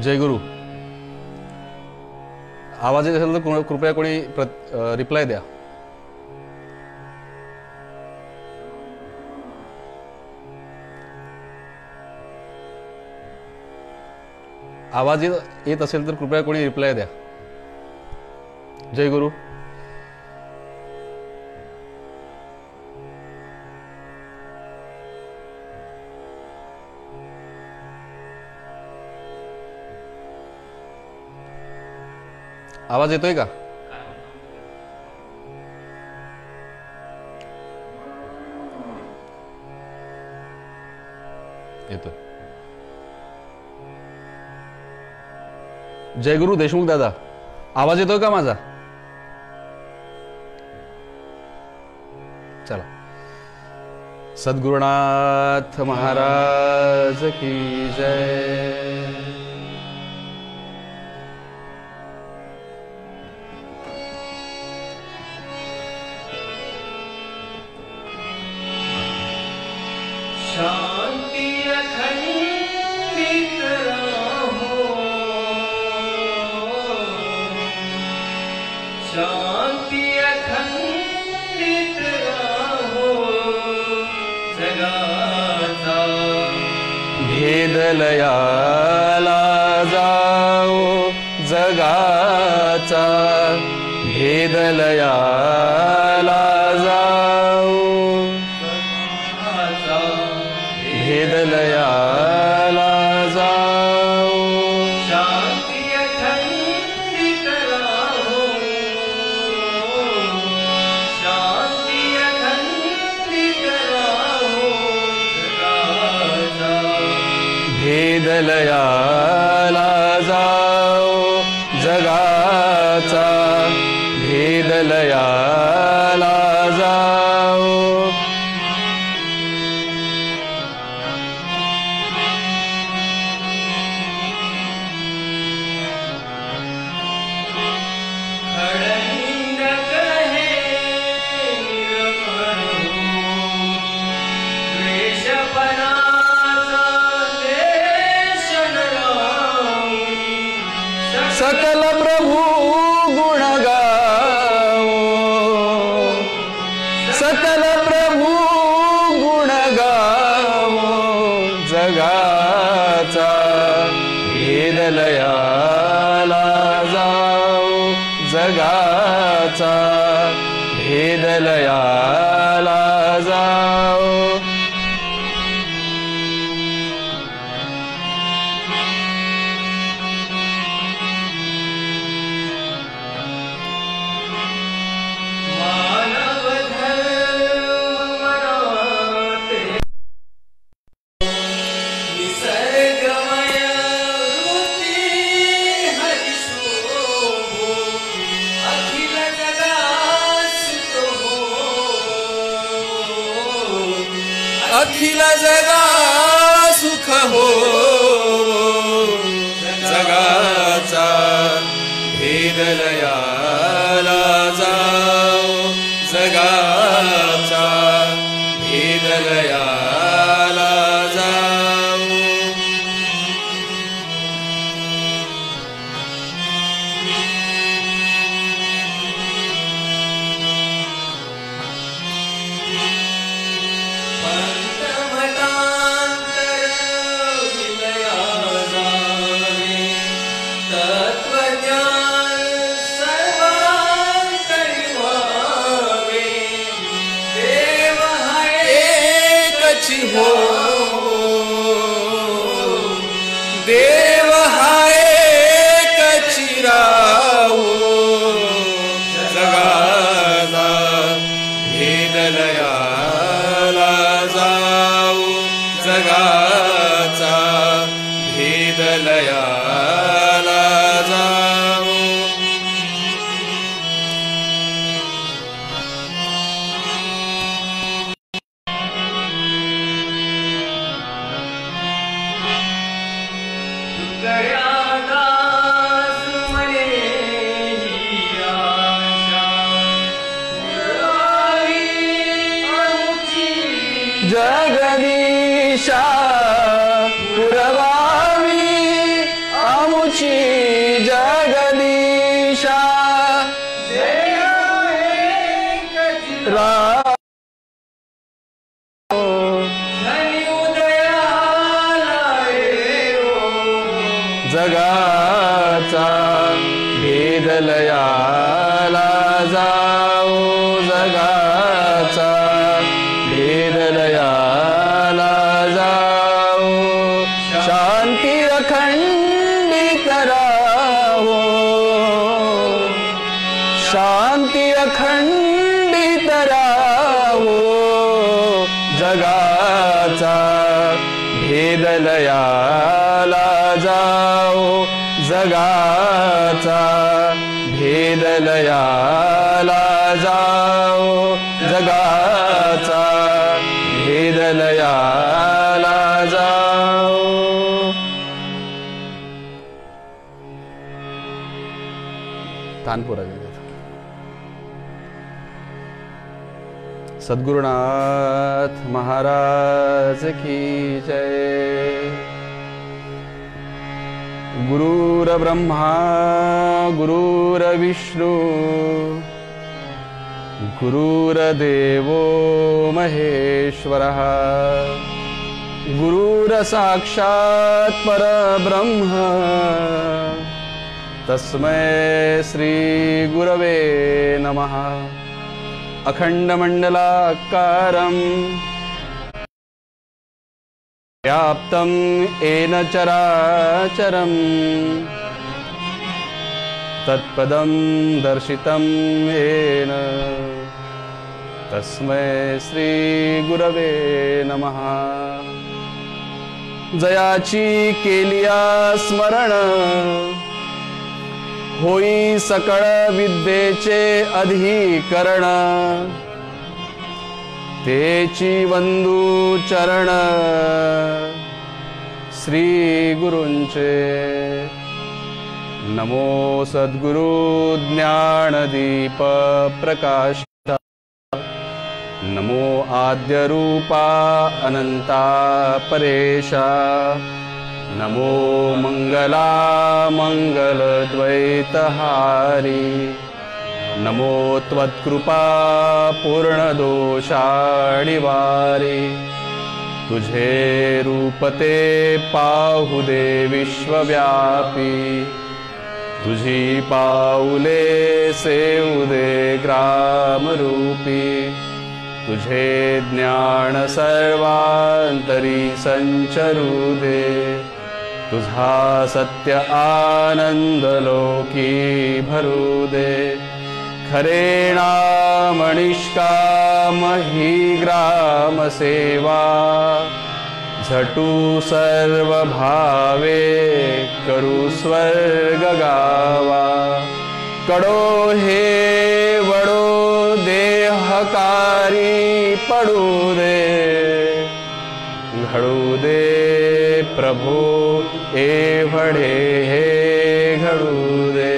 जय गुरु. आवाज येत असेल तर कृपया कोणी रिप्लाय द्या. आवाज येत असेल तर कृपया कोणी रिप्लाय द्या. जय गुरु. आवाज येतोय का? येतोय. जय गुरु देशमुख दादा, आवाज येतोय का माझा? चला. सद्गुरुनाथ महाराज की जय. शांति अखंडित रहो, शांति अखंडित रहो, जगाचा भेद लयाला जाओ, जगाचा भेद लयाला जाओ, भेद लयाला जाओ. शांति अखंडित रहो, शांति अखंडित रहो, जगाचा भेद लयाला जाओ, जगाचा भेद लयाला जाओ. खडंग कहे द्वेषपणाचा देश नरावी, सकल प्रभु गुण गाओ, सकल प्रभु गुण गाओ, जगाचा भेद लयाला जाओ, जगाचा भेद लयाला जाओ. मानव धर्म मनाते, निसर्गमय वृत्ती हरिशोभो, अखिल जगात सुख हो, अखिल जगा सुख हो, जगाचा भेद लयाला जाओ, जगाचा भेद लयाला जाओ. पंचमतांतर विलया जावे, तत्वज्ञान सर्वांतरी व्हावे, देव हाय एकची हो, देव हाय एकची राहो, जगाचा भेद लयाला जाओ, जगाचा भेद लयाला जाओ. गयादास मने ही आशा, पुरावी आमची जगदीशा पुरवावी आमची लयाला जाओ जगाचा भेद लयाला जाओ शांती अखंडित राहो शांती अखंडित राहो जगाचा भेद लयाला जाओ जगाचा भेद लयाला जाओ जगाचा भेद लयाला जाओ. तानपुरा सद्गुरुनाथ महाराज की जय. गुरुर्ब्रह्मा गुरुर्विष्णु गुरुर्देवो महेश्वरः गुरुर्साक्षात् परब्रह्म तस्मै श्री गुरवे नमः. अखंडमंडलाकारं व्याप्तं येन चराचरं तत्पदं दर्शितं येन तस्मै श्री गुरवे नमः. जयाची केलिया स्मरण होई सकळ विद्येचे अधिकरण तेची वंदू चरण श्री गुरूंचे. नमो सद्गुरु ज्ञानदीप प्रकाशिता नमो आद्य रूपा अनंता परेशा नमो मंगला मंगलद्वैतहारी नमो त्वत्कृपा पूर्णदोषाणिवारी. तुझे रूपते पाहुदे विश्वव्यापी तुझी पाऊले सेवुदे ग्रामरूपी. तुझे ज्ञान सर्वांतरी संचरुदे तुझा सत्य आनंद लोकी भरुदे. खरे नाम निष्काम ही ग्राम सेवा झटू सर्व भावे करू स्वर्ग गावा. कडो हे वडो देहकारी पडू दे घडू दे प्रभु एवढे हे घडू दे.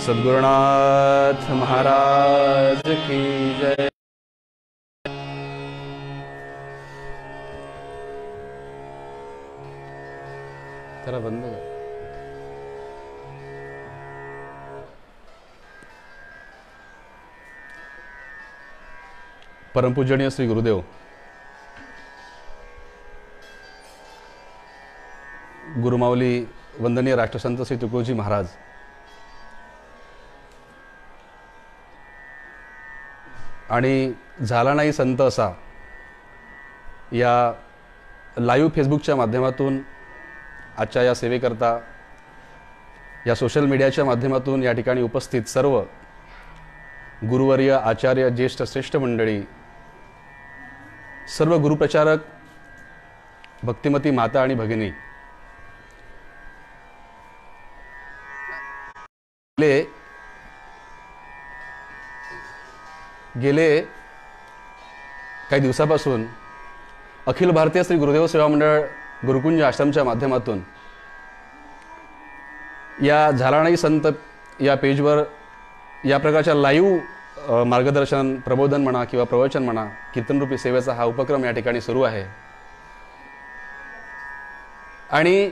सद्गुरुनाथ महाराज की जय. जरा बंद कर. परमपूजनीय श्री गुरुदेव गुरुमाऊली वंदनीय राष्ट्रसंत श्री तुकोजी महाराज आणि झाला नाही संत असा या लाईव्ह फेसबुकच्या माध्यमातून आजच्या या सेवेकरता या सोशल मीडियाच्या माध्यमातून या ठिकाणी उपस्थित सर्व गुरुवर्य आचार्य ज्येष्ठ श्रेष्ठ मंडळी सर्व गुरुप्रचारक भक्तिमती माता आणि भगिनी गेले काही दिवसापासून अखिल भारतीय श्री गुरुदेव सेवा मंडळ गुरुकुंज आश्रमच्या माध्यमातून या झाला नाही संत या पेजवर या प्रकारच्या लाईव्ह मार्गदर्शन प्रबोधन म्हणा किंवा प्रवचन म्हणा कीर्तनरूपी सेवेचा हा उपक्रम या ठिकाणी सुरू आहे. आणि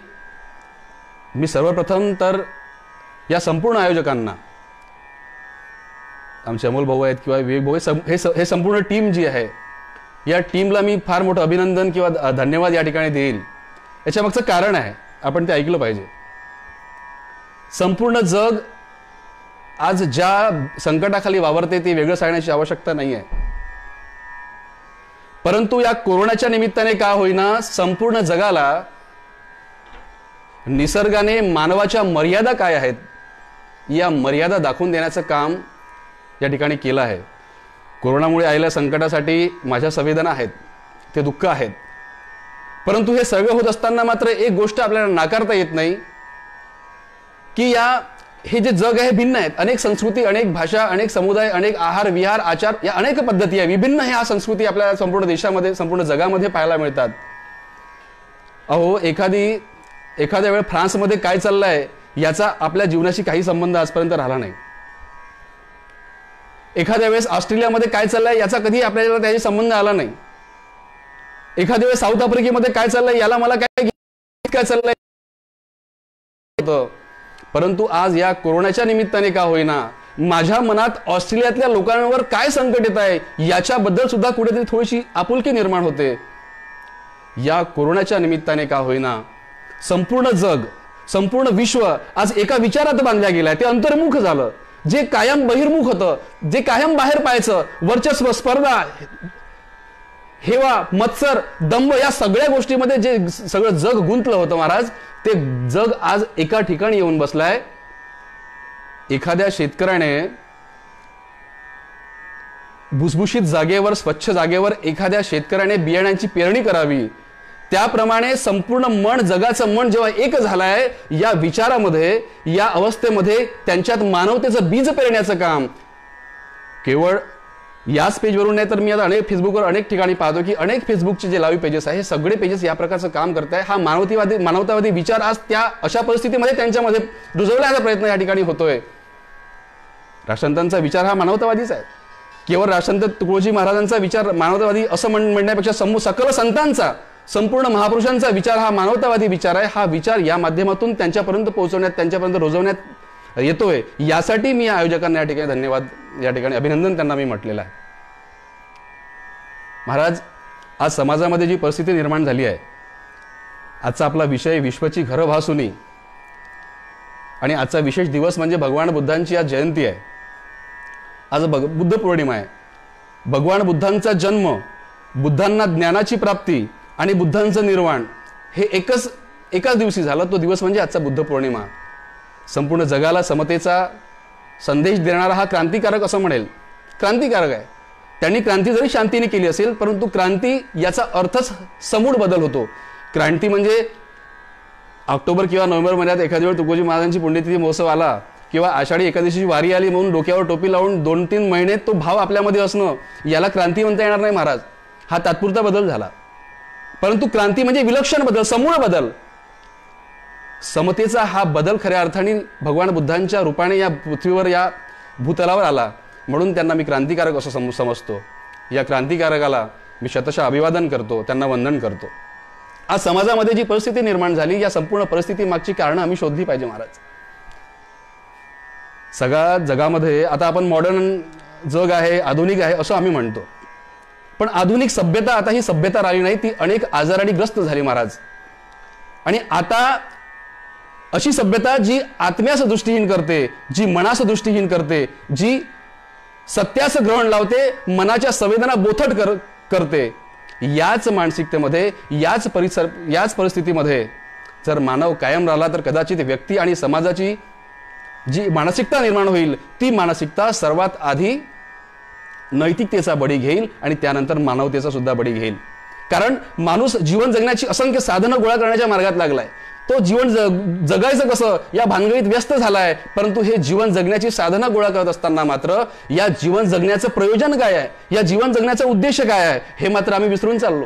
मी सर्वप्रथम तर या संपूर्ण आयोजकांना आमचे अमोल भाऊ आहेत किंवा विवेक भाऊ हे संपूर्ण टीम जी आहे या टीमला मी फार मोठं अभिनंदन किंवा धन्यवाद या ठिकाणी देईल. याच्या मागचं कारण आहे आपण ते ऐकलं पाहिजे. संपूर्ण जग आज ज्या संकटाखाली वावरते ते वेगळं सांगण्याची आवश्यकता नाही आहे. परंतु या कोरोनाच्या निमित्ताने का होईना संपूर्ण जगाला निसर्गाने मानवाच्या मर्यादा काय आहेत या मर्यादा दाखवून देण्याचं काम या ठिकाणी केलं आहे. कोरोनामुळे आलेल्या संकटासाठी माझ्या संवेदना आहेत, ते दुःख आहेत. परंतु हे सगळं होत असताना मात्र एक गोष्ट आपल्याला नाकारता येत नाही की हे जे जग आहे भिन्न आहेत. अनेक संस्कृती, अनेक भाषा, अनेक समुदाय, अनेक आहार विहार आचार या अनेक पद्धती आहे. विभिन्न ह्या संस्कृती आपल्याला संपूर्ण देशामध्ये संपूर्ण जगामध्ये पाहायला मिळतात. अहो एखाद्या वेळ फ्रान्समध्ये काय चाललंय याचा आपल्या जीवनाशी काही संबंध आजपर्यंत राहिला नाही. एखाद्या वेळेस ऑस्ट्रेलियामध्ये काय चाललंय याचा कधी आपल्याला त्याशी संबंध आला नाही. एखाद्या वेळेस साऊथ आफ्रिकेमध्ये काय चाललंय याला मला काय चाललंय. परंतु आज या कोरोनाच्या निमित्ताने का होईना माझ्या मनात ऑस्ट्रेलियातल्या लोकांवर काय संकट येत आहे याच्याबद्दल सुद्धा कुठेतरी थोडीशी आपुलकी निर्माण होते. या कोरोनाच्या निमित्ताने का होईना संपूर्ण जग, संपूर्ण विश्व आज एका विचारात बांधल्या गेलाय. ते अंतर्मुख झालं. जे कायम बहिर्मुख होतं, जे कायम बाहेर पाहायचं, वर्चस्व, स्पर्धा, हेवा, मत्सर, दंभ या सगळ्या गोष्टीमध्ये जे सगळं जग गुंतलं होतं महाराज, ते जग आज एका ठिकाणी येऊन बसलाय. एखाद्या शेतकऱ्याने भुसभुशीत जागेवर, स्वच्छ जागेवर एखाद्या शेतकऱ्याने बियाण्यांची पेरणी करावी, त्याप्रमाणे संपूर्ण मन, जगाचं मन जेव्हा एक झालंय या विचारामध्ये, या अवस्थेमध्ये त्यांच्यात मानवतेचं बीज पेरण्याचं काम केवळ याच पेजवरून नाही तर मी आता अनेक फेसबुकवर अनेक ठिकाणी पाहतो की अनेक फेसबुकचे जे लाईव्ह पेजेस आहे हे सगळे पेजेस या प्रकारचं काम करत आहे. हा मानवतावादी विचार आज त्या अशा परिस्थितीमध्ये त्यांच्यामध्ये रुजवण्याचा प्रयत्न या ठिकाणी होतोय. राष्ट्रसंतांचा विचार हा मानवतावादीच आहे. केवळ राष्ट्रसंत तुकडोजी महाराजांचा विचार मानवतावादी असं म्हणण्यापेक्षा सकल संतांचा, संपूर्ण महापुरुषांचा विचार हा मानवतावादी विचार आहे. हा विचार या माध्यमातून त्यांच्यापर्यंत पोहोचवण्यात, त्यांच्यापर्यंत रुजवण्यात येतोय. यासाठी मी या आयोजकांना या ठिकाणी धन्यवाद, या ठिकाणी अभिनंदन त्यांना मी म्हटलेलं आहे. महाराज, आज समाजामध्ये जी परिस्थिती निर्माण झाली आहे, आजचा आपला विषय विश्वाची घरं भासुनी आणि आजचा विशेष दिवस म्हणजे भगवान बुद्धांची आज जयंती आहे. आज बुद्ध पौर्णिमा आहे. भगवान बुद्धांचा जन्म, बुद्धांना ज्ञानाची प्राप्ती आणि बुद्धांचं निर्वाण हे एकाच दिवशी झालं. तो दिवस म्हणजे आजचा बुद्ध पौर्णिमा. संपूर्ण जगाला समतेचा संदेश देणारा हा क्रांतिकारक असं म्हणेल. क्रांतिकारक आहे. त्यांनी क्रांती जरी शांतीने केली असेल, परंतु क्रांती याचा अर्थच समूळ बदल होतो. क्रांती म्हणजे ऑक्टोबर किंवा नोव्हेंबर महिन्यात एखाद्या वेळ तुकोजी महाराजांची पुण्यतिथी महोत्सव आला किंवा आषाढी एकादशीची वारी आली म्हणून डोक्यावर टोपी लावून 2-3 महिने तो भाव आपल्यामध्ये असणं, याला क्रांती म्हणता येणार नाही महाराज. हा तात्पुरता बदल झाला. परंतु क्रांती म्हणजे विलक्षण बदल, समूळ बदल. समतेचा हा बदल खऱ्या अर्थाने भगवान बुद्धांच्या रूपाने या पृथ्वीवर, या भूतलावर आला. म्हणून त्यांना मी क्रांतिकारक असं समजतो. या क्रांतिकारकाला मी शतशः अभिवादन करतो, त्यांना वंदन करतो. आज समाजामध्ये जी परिस्थिती निर्माण झाली, या संपूर्ण परिस्थिती मागची कारणं आम्ही शोधली पाहिजे महाराज. सगळ्या जगामध्ये आता आपण मॉडर्न जग आहे, आधुनिक आहे असं आम्ही म्हणतो, पण आधुनिक सभ्यता आता ही सभ्यता राहिली नाही. ती अनेक आजारांनी ग्रस्त झाली महाराज. आणि आता अशी सभ्यता जी आत्म्यास दृष्टीहीन करते, जी मनास दृष्टीहीन करते, जी सत्यास ग्रहण लावते, मनाच्या संवेदना बोथट करते, याच मानसिकतेमध्ये, याच परिस्थितीमध्ये जर मानव कायम राहिला तर कदाचित व्यक्ती आणि समाजाची जी मानसिकता निर्माण होईल, ती मानसिकता सर्वात आधी नैतिकतेचा बळी घेईल आणि त्यानंतर मानवतेचा सुद्धा बळी घेईल. कारण माणूस जीवन जगण्याची असंख्य साधनं गोळा करण्याच्या मार्गात लागलाय. तो जीवन जगायचं कसं या भानगडीत व्यस्त झालाय. परंतु हे जीवन जगण्याची साधना गोळा करत असताना मात्र या जीवन जगण्याचं प्रयोजन काय आहे, या जीवन जगण्याचा उद्देश काय आहे, हे मात्र आम्ही विसरून चाललो.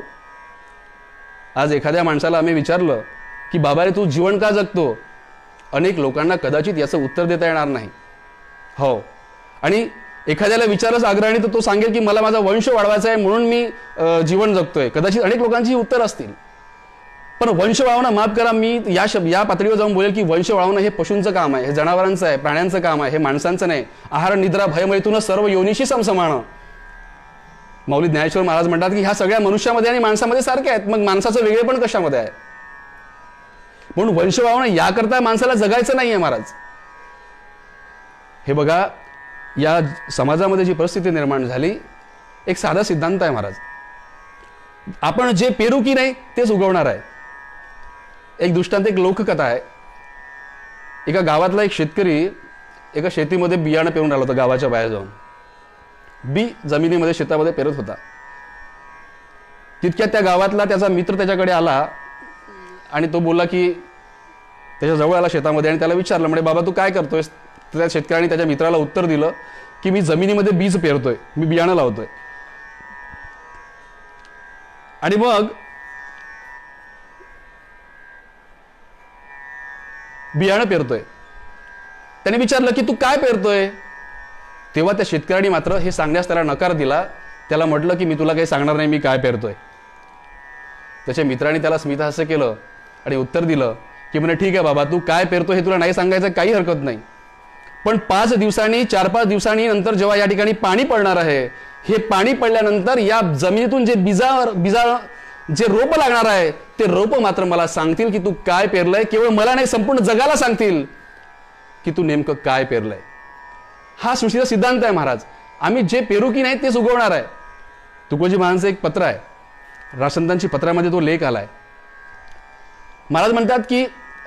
आज एखाद्या माणसाला आम्ही विचारलं की बाबा रे तू जीवन का जगतो, अनेक लोकांना कदाचित याचं उत्तर देता येणार नाही. हो, आणि एखाद्याला विचारच आग्रहाने तर तो सांगेल की मला माझा वंश वाढवायचा आहे म्हणून मी जीवन जगतोय. कदाचित अनेक लोकांची उत्तर असतील. पण वंश वाढवणं, माफ करा, मी या पातळीवर जाऊन बोलेल की वंश वाढवणं हे पशूंचं काम आहे, हे जनावरांचं आहे, प्राण्यांचं काम आहे, हे माणसांचं नाही. आहार निद्रा भयमैथुन सर्व योनिशी समसमानं. माऊली ज्ञानेश्वर महाराज म्हणतात की ह्या सगळ्या मनुष्यामध्ये आणि माणसामध्ये सारख्या आहेत, मग माणसाचं वेगळे पण कशामध्ये आहे. म्हणून वंश वाढवणं याकरता माणसाला जगायचं नाहीये महाराज. हे बघा, या समाजामध्ये जी परिस्थिती निर्माण झाली, एक साधा सिद्धांत आहे महाराज, आपण जे पेरू की नाही तेच उगवणार आहे. एक दृष्टांत, एक लोककथा आहे. एका गावातला एक शेतकरी एका शेतीमध्ये बियाणं पेरून राहिला होता. गावाच्या बाहेर जाऊन बी जमिनीमध्ये शेतामध्ये पेरत होता. तितक्यात त्या गावातला त्याचा मित्र त्याच्याकडे आला आणि तो बोलला की त्याच्या जवळ आला शेतामध्ये आणि त्याला विचारलं, म्हणजे बाबा तू काय करतोयस? तर त्या शेतकऱ्याने त्याच्या मित्राला उत्तर दिलं की मी जमिनीमध्ये बीज पेरतोय, मी बियाणं लावतोय. आणि मग बियाणं पेरतोय. त्याने विचारलं की तू काय पेरतोय? तेव्हा त्या शेतकऱ्याने मात्र हे सांगण्यास त्याला नकार दिला. त्याला म्हटलं की मी तुला काही सांगणार नाही मी काय पेरतोय. त्याच्या मित्राने त्याला स्मितहास्य केलं आणि उत्तर दिलं की म्हणे ठीक आहे बाबा, तू काय पेरतोय हे तुला नाही सांगायचं, काही हरकत नाही, पण 5 दिवसांनी 4-5 दिवसांनी नंतर जेव्हा या ठिकाणी पाणी पडणार आहे, हे पाणी पडल्यानंतर या जमिनीतून जे बिजा जे रोप लागणार आहे ते रोप मात्र मला सांगतील की तू काय पेरलंय. केवळ मला नाही, संपूर्ण जगाला सांगतील की तू नेमकं काय पेरलंय. हा सृष्टीचा सिद्धांत आहे महाराज. आम्ही जे पेरू की नाही तेच उगवणार आहे. तुकोजी महाराजांचं एक पत्र आहे, राजसंतांची पत्रामध्ये तो लेख आलाय. महाराज म्हणतात की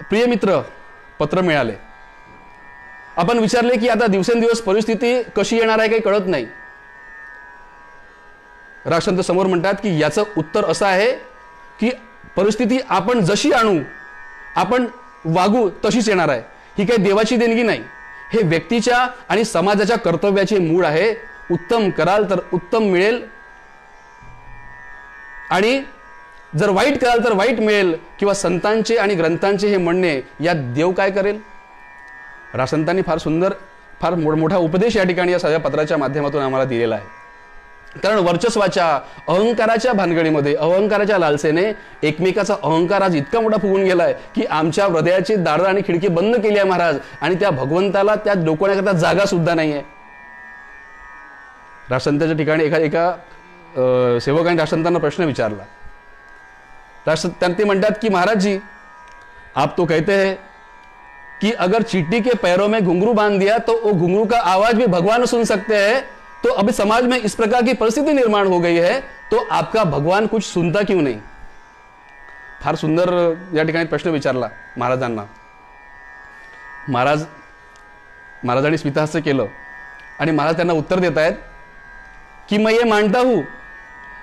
प्रिय मित्र, पत्र मिळाले. आपण विचारले की आता दिवसेंदिवस परिस्थिती कशी येणार आहे काही कळत नाही. राजसंत समोर म्हणतात की याचं उत्तर असं आहे की परिस्थिती आपण जशी आणू, आपण वागू तशीच येणार आहे. ही काही देवाची देणगी नाही, हे व्यक्तीच्या आणि समाजाच्या कर्तव्याचे मूळ आहे. उत्तम कराल तर उत्तम मिळेल आणि जर वाईट कराल तर वाईट मिळेल. किंवा संतांचे आणि ग्रंथांचे हे म्हणणे यात देव काय करेल. राजसंतांनी फार सुंदर, फार मोठा उपदेश या ठिकाणी या सगळ्या पत्राच्या माध्यमातून आम्हाला दिलेला आहे. कारण वर्चस्वाच्या, अहंकाराच्या भानगडीमध्ये, अहंकाराच्या लालसेने एकमेकाचा अहंकार आज इतका मोठा फुगून गेलाय की आमच्या हृदयाची दारं आणि खिडकी बंद केली आहे महाराज. आणि त्या भगवंताला त्या डोकवण्याकरता जागा सुद्धा नाही आहे. राजसंतांच्या ठिकाणी एका सेवकाने राजसंतांना प्रश्न विचारला. राजसंत ते म्हणतात की महाराज जी, आप तो कहते हैं कि अगर चींटी के पैरों में घुंघरू बांध दिया तो वो घुंघरू का आवाज भी भगवान सुन सकते हैं. तो अभी समाज में इस प्रकार की परिस्थिति निर्माण हो गई है, तो आपका भगवान कुछ सुनता क्यों नहीं. फार सुंदर या ठिकाणी प्रश्न विचारला महाराजांना. महाराजांनी स्मितहास्य केलं आणि महाराज त्यांना उत्तर देत आहेत कि मैं ये मानता हूं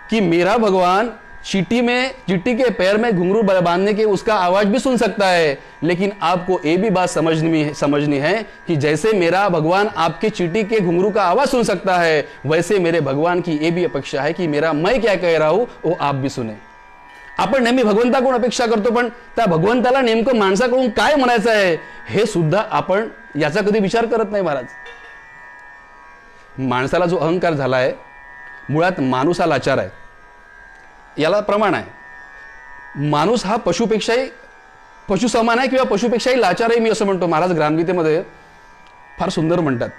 कि मेरा भगवान चींटी के पैर में घुंघरू बांधने के उसका आवाज भी सुन सकता है, लेकिन आपको ये भी बात समझनी है कि जैसे मेरा भगवान आपके चींटी के घुंघरू का आवाज सुन सकता है, वैसे मेरे भगवान की ये भी अपेक्षा है कि मेरा मैं क्या कह रहा हूं वो आप भी सुने. आपण नेहमी भगवंताकडून अपेक्षा करतो, पण त्या भगवंताला नेमकं माणसाकडून काय म्हणायचं आहे हे सुद्धा आपण याचा कधी विचार करत नाही महाराज. माणसाला जो अहंकार झाला आहे, मुळात माणूस हा लाचार आहे. याला प्रमाण आहे. माणूस हा पशु समान आहे किंवा पशुपेक्षाही लाचार आहे, मी असं म्हणतो. महाराज ग्रामगीतेमध्ये फार सुंदर म्हणतात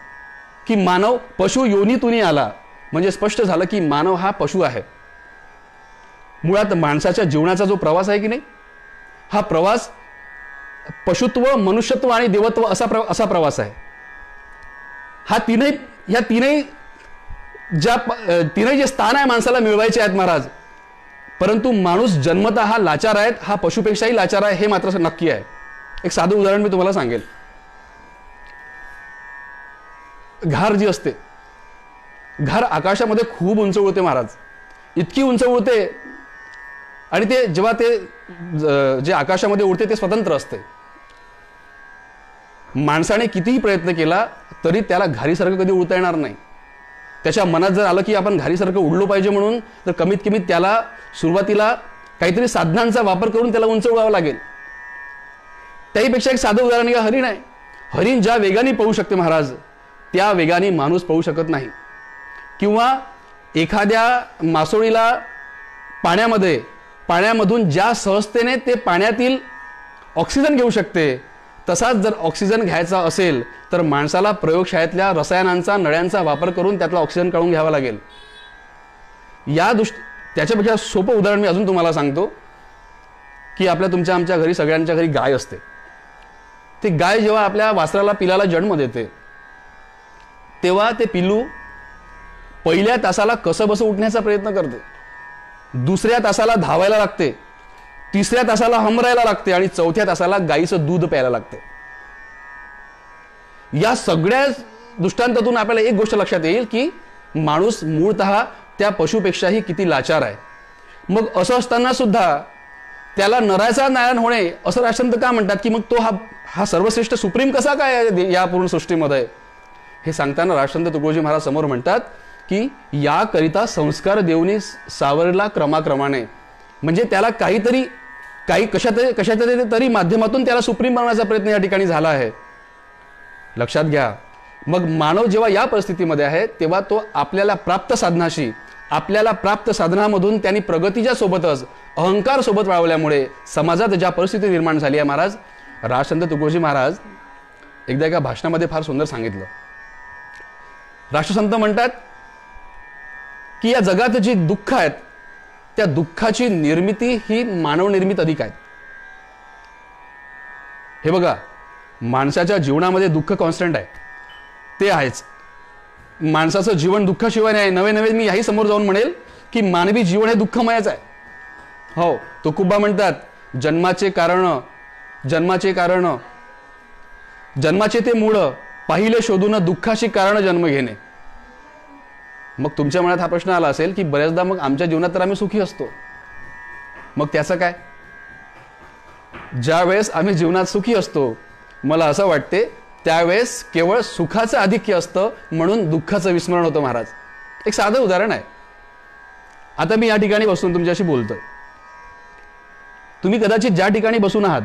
की मानव पशु योनीतून आला, म्हणजे स्पष्ट झालं की मानव हा पशु आहे. मुळात माणसाच्या जीवनाचा जो प्रवास आहे की नाही, हा प्रवास पशुत्व, मनुष्यत्व आणि देवत्व असा प्रवास आहे. हा तीनही जे स्थान आहे माणसाला मिळवायचे आहेत महाराज. परंतु माणूस जन्मतः हा लाचार आहे, हा पशुपेक्षाही लाचार आहे, हे मात्र नक्की आहे. एक साधं उदाहरण मी तुम्हाला सांगेल. घार जी असते, घार आकाशामध्ये खूप उंच उडते महाराज, इतकी उंच उडते. आणि ते जेव्हा ते जे आकाशामध्ये उडते ते स्वतंत्र असते. माणसाने कितीही प्रयत्न केला तरी त्याला घारीसारखं कधी उडता येणार नाही. त्याच्या मनात जर आलं की आपण घारीसारखं उडलो पाहिजे म्हणून, तर कमीत कमी त्याला सुरुवातीला काहीतरी साधनांचा वापर करून त्याला उंच उडावं लागेल. त्याहीपेक्षा एक साधं उदाहरण का हरिण आहे. हरिण ज्या वेगाने पळू शकते महाराज, त्या वेगाने माणूस पळू शकत नाही. किंवा एखाद्या मासोळीला पाण्यामधून ज्या सहजतेने ते पाण्यातील ऑक्सिजन घेऊ शकते, तसाच जर ऑक्सिजन घ्यायचा असेल तर माणसाला प्रयोगशाळेतल्या रसायनांचा, नळ्यांचा वापर करून त्यातला ऑक्सिजन काढून घ्यावा लागेल. त्याच्यापेक्षा सोपं उदाहरण मी अजून तुम्हाला सांगतो की आमच्या घरी, सगळ्यांच्या घरी गाय असते. ती गाय जेव्हा आपल्या वासराला पिलाला जन्म देते, तेव्हा ते पिल्लू पहिल्या तासाला कसं बसं उठण्याचा प्रयत्न करते, दुसऱ्या तासाला धावायला लागते, तिसऱ्या तासाला हमरायला लागते आणि चौथ्या तासाला गाईचं दूध प्यायला लागते. या सगळ्या दृष्टांतातून आपल्याला एक गोष्ट लक्षात येईल की माणूस मूळतः त्या पशुपेक्षाही किती लाचार आहे. मग असं असताना सुद्धा त्याला नराचा नारायण होणे असं राष्ट्रसंत का म्हणतात की मग तो हा सर्वश्रेष्ठ सुप्रीम कसा काय आहे या पूर्ण सृष्टीमध्ये. हे सांगताना राष्ट्रसंत तुकडोजी महाराज समोर म्हणतात की याकरिता संस्कार देऊनी सावरला क्रमाक्रमाने, म्हणजे त्याला काही कशाच्या तरी माध्यमातून त्याला सुप्रीम बनवण्याचा प्रयत्न या ठिकाणी झाला आहे. लक्षात घ्या. मग मानव जेव्हा या परिस्थितीमध्ये आहे तेव्हा तो आपल्याला प्राप्त साधनामधून त्यांनी प्रगतीच्या सोबतच अहंकार सोबत वाढवल्यामुळे समाजात ज्या परिस्थिती निर्माण झाली आहे, महाराज राष्ट्रसंत तुकडोजी महाराज एकदा एका भाषणामध्ये फार सुंदर सांगितलं. राष्ट्रसंत म्हणतात की या जगात जी दुःख आहेत त्या दुःखाची निर्मिती ही मानवनिर्मित अधिक आहेत. हे बघा, माणसाच्या जीवनामध्ये दुःख कॉन्स्टंट आहे, ते आहेच. माणसाचं जीवन दुःखाशिवाय नाही. नवे नवे मी याही समोर जाऊन म्हणेल की मानवी जीवन हे दुःखमयच आहे. हो, तुकोबा म्हणतात जन्माचे ते मूळ पाहिले शोधून दुःखाशी कारण जन्म घेणे. मग तुमच्या मनात हा प्रश्न आला असेल की बऱ्याचदा मग आमच्या जीवनात तर आम्ही सुखी असतो, मग त्याचं काय. ज्या वेळेस आम्ही जीवनात सुखी असतो मला असं वाटते त्यावेळेस केवळ सुखाचं आधिक्य असतं म्हणून दुःखाचं विस्मरण होतं. महाराज एक साधं उदाहरण आहे. आता मी या ठिकाणी बसून तुमच्याशी बोलतोय. तुम्ही कदाचित ज्या ठिकाणी बसून आहात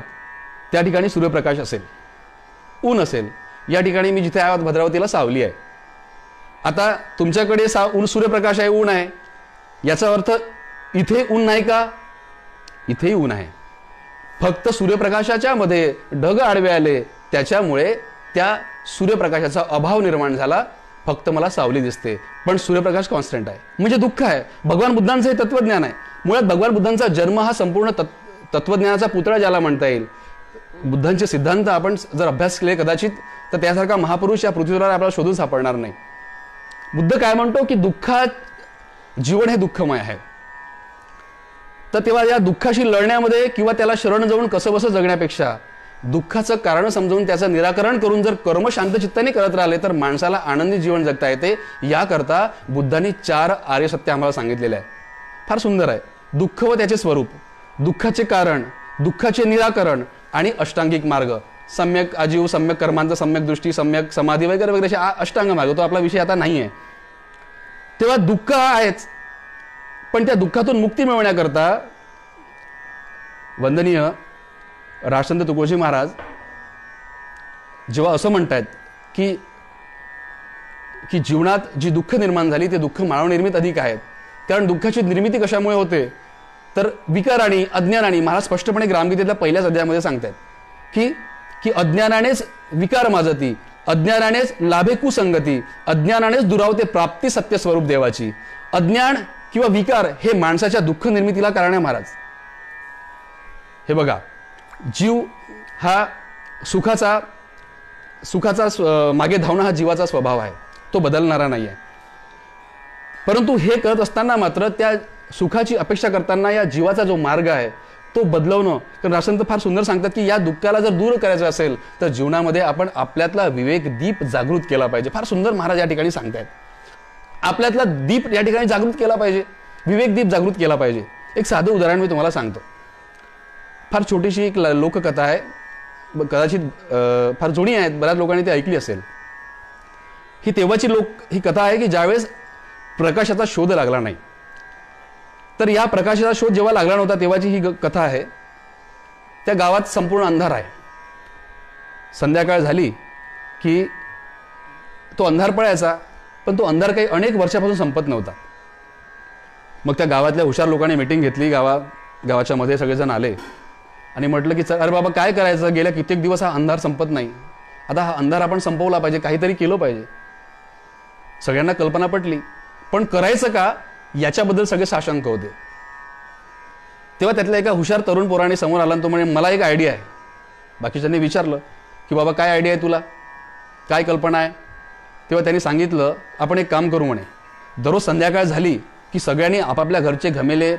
त्या ठिकाणी सूर्यप्रकाश असेल, ऊन असेल. या ठिकाणी मी जिथे आहोत भद्रावतीला सावली आहे. आता तुमच्याकडे सूर्यप्रकाश आहे, ऊन आहे, याचा अर्थ इथे ऊन नाही का? इथेही ऊन आहे. फक्त सूर्यप्रकाशाच्या मध्ये ढग आडवे आले त्याच्यामुळे त्या सूर्यप्रकाशाचा अभाव निर्माण झाला. फक्त मला सावली दिसते पण सूर्यप्रकाश कॉन्स्टंट आहे, म्हणजे दुःख आहे. भगवान बुद्धांचं हे तत्वज्ञान आहे. मुळात भगवान बुद्धांचा जन्म हा संपूर्ण तत्वज्ञानाचा पुतळा ज्याला म्हणता येईल. बुद्धांचे सिद्धांत आपण जर अभ्यास केले कदाचित तर त्यासारखा महापुरुष या पृथ्वीवर आपल्याला शोधून सापडणार नाही. बुद्ध काय म्हणतो की जीवन हे दुःखमय आहे. तर तेव्हा या दुःखाशी लढण्यामध्ये किंवा त्याला शरण जाऊन कसं बसं जगण्यापेक्षा दुःखाचं कारण समजून त्याचं निराकरण करून जर कर्म शांतचित्ताने करत राहिले तर माणसाला आनंदी जीवन जगता येते. याकरता बुद्धांनी 4 आर्य सत्य आम्हाला सांगितलेले आहे. फार सुंदर आहे. दुःख व त्याचे स्वरूप, दुःखाचे कारण, दुःखाचे निराकरण आणि अष्टांगिक मार्ग, सम्यक आजीव, सम्यक कर्मांचा, सम्यक दृष्टी, सम्यक समाधी वगैरे वगैरे असे अष्टांग मार्ग. तो आपला विषय आता नाही आहे. तेव्हा दुःख आहेच, पण त्या दुःखातून मुक्ती मिळवण्याकरता वंदनीय राष्ट्रसंत तुकडोजी महाराज जेव्हा असं म्हणतायत की जीवनात जी दुःख निर्माण झाली ते दुःख मानवनिर्मित अधिक आहेत. कारण दुःखाची निर्मिती कशामुळे होते तर विकाराने, अज्ञानाने. महाराज स्पष्टपणे ग्रामगीतेतल्या पहिल्याच अध्यायामध्ये सांगतायत की अज्ञानानेच विकार माजती, अज्ञानानेच लाभे कुसंगती, अज्ञानानेच दुरावते प्राप्ती सत्य स्वरूप देवाची. अज्ञान किंवा विकार हे माणसाच्या दुःख निर्मितीला कारण आहे. महाराज हे बघा, जीव हा सुखाचा मागे धावणं हा जीवाचा स्वभाव आहे, तो बदलणारा नाही आहे. परंतु हे करत असताना मात्र त्या सुखाची अपेक्षा करताना या जीवाचा जो मार्ग आहे तो बदलवणं. कारण राष्ट्रसंत फार सुंदर सांगतात की या दुःखाला जर दूर करायचं असेल तर जीवनामध्ये आपण आपल्यातला विवेक दीप जागृत केला पाहिजे. फार सुंदर महाराज या ठिकाणी सांगतायत. आपल्यातला दीप या ठिकाणी जागृत केला पाहिजे, विवेक दीप जागृत केला पाहिजे. एक साधं उदाहरण मी तुम्हाला सांगतो. फार छोटीशी एक लोककथा आहे, कदाचित फार जुनी आहे, बऱ्याच लोकांनी ती ऐकली असेल. ही तेव्हाची ही कथा आहे की ज्यावेळेस प्रकाशाचा शोध लागला नाही. तर या प्रकाशाचा शोध जेव्हा लागला नव्हता तेव्हाची ही कथा आहे. त्या गावात संपूर्ण अंधार आहे. संध्याकाळ झाली की तो अंधार पडायचा, पण तो अंधार काही अनेक वर्षापासून संपत नव्हता. मग त्या गावातल्या हुशार लोकांनी मीटिंग घेतली. गावाच्या मध्ये सगळेजण आले आणि म्हटलं की अरे बाबा काय करायचं, गेल्या कित्येक दिवस हा अंधार संपत नाही, आता हा अंधार आपण संपवला पाहिजे, काहीतरी केलं पाहिजे. सगळ्यांना कल्पना पटली, पण करायचं का याच्याबद्दल सगळे साशंक होते. तेव्हा त्यातल्या एका हुशार तरुण पोराने समोर आला आणि तो म्हणे मला एक आयडिया आहे. बाकीच्यांनी विचारलं की बाबा काय आयडिया आहे तुला, काय कल्पना आहे. तेव्हा त्यांनी सांगितलं, आपण एक काम करू म्हणे, दररोज संध्याकाळ झाली की सगळ्यांनी आपापल्या घरचे घमेले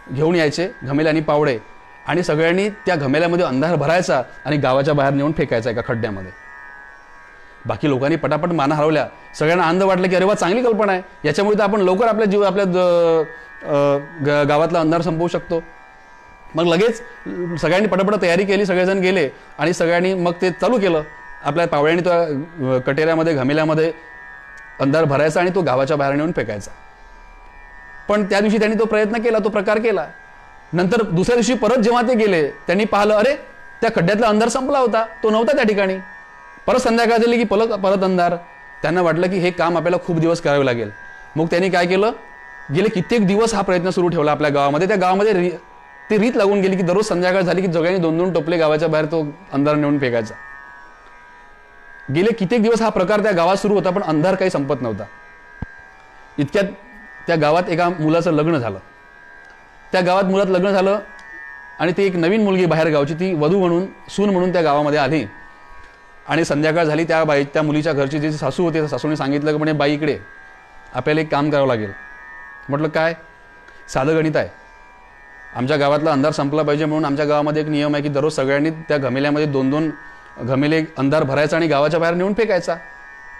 घेऊन यायचे, घमेले आणि पावडे, आणि सगळ्यांनी त्या घमेल्यामध्ये अंधार भरायचा आणि गावाच्या बाहेर नेऊन फेकायचा एका खड्ड्यामध्ये. बाकी लोकांनी पटापट माना हरवल्या. सगळ्यांना आनंद वाटलं की अरे वा, चांगली कल्पना आहे, याच्यामुळे तर आपण लवकर आपल्या गावातला अंधार संपवू शकतो. मग लगेच सगळ्यांनी पटापट तयारी केली, सगळेजण गेले आणि सगळ्यांनी मग ते चालू केलं. आपल्या पावड्याने त्या कटेऱ्यामध्ये घमेल्यामध्ये अंधार भरायचा आणि तो गावाच्या बाहेर नेऊन फेकायचा. पण त्या दिवशी त्यांनी तो प्रयत्न केला, तो प्रकार केला. नंतर दुसऱ्या दिवशी परत जेव्हा ते गेले, त्यांनी पाहिलं, अरे त्या खड्ड्यातला अंधार संपला होता, तो नव्हता त्या ठिकाणी. परत संध्याकाळ झाली की परत अंधार. त्यांना वाटलं की हे काम आपल्याला खूप दिवस करावे लागेल. मग त्यांनी काय केलं, गेले कित्येक दिवस हा प्रयत्न सुरू ठेवला आपल्या गावामध्ये. त्या गावामध्ये ती रीत लागून गेली की दररोज संध्याकाळ झाली की सगळ्यांनी 2-2 टोपले गावाच्या बाहेर तो अंधार नेऊन फेकायचा. गेले कित्येक दिवस हा प्रकार त्या गावात सुरू होता, पण अंधार काही संपत नव्हता. इतक्यात त्या गावात एका मुलाचं लग्न झालं. त्या गावात मुलात लग्न झालं आणि ती एक नवीन मुलगी बाहेर गावची, ती वधू म्हणून, सून म्हणून त्या गावामध्ये आली. आणि संध्याकाळ झाली, त्या मुलीच्या घरची जी सासू होती, त्या सासूने सांगितलं की म्हणे, बाई इकडे, आपल्याला एक काम करावं लागेल. म्हटलं काय? साधं गणित आहे. आमच्या गावातला अंधार संपला पाहिजे म्हणून आमच्या गावामध्ये एक नियम आहे की दररोज सगळ्यांनी त्या घमेल्यामध्ये 2-2 घमेले अंधार भरायचा आणि गावाच्या बाहेर नेऊन फेकायचा.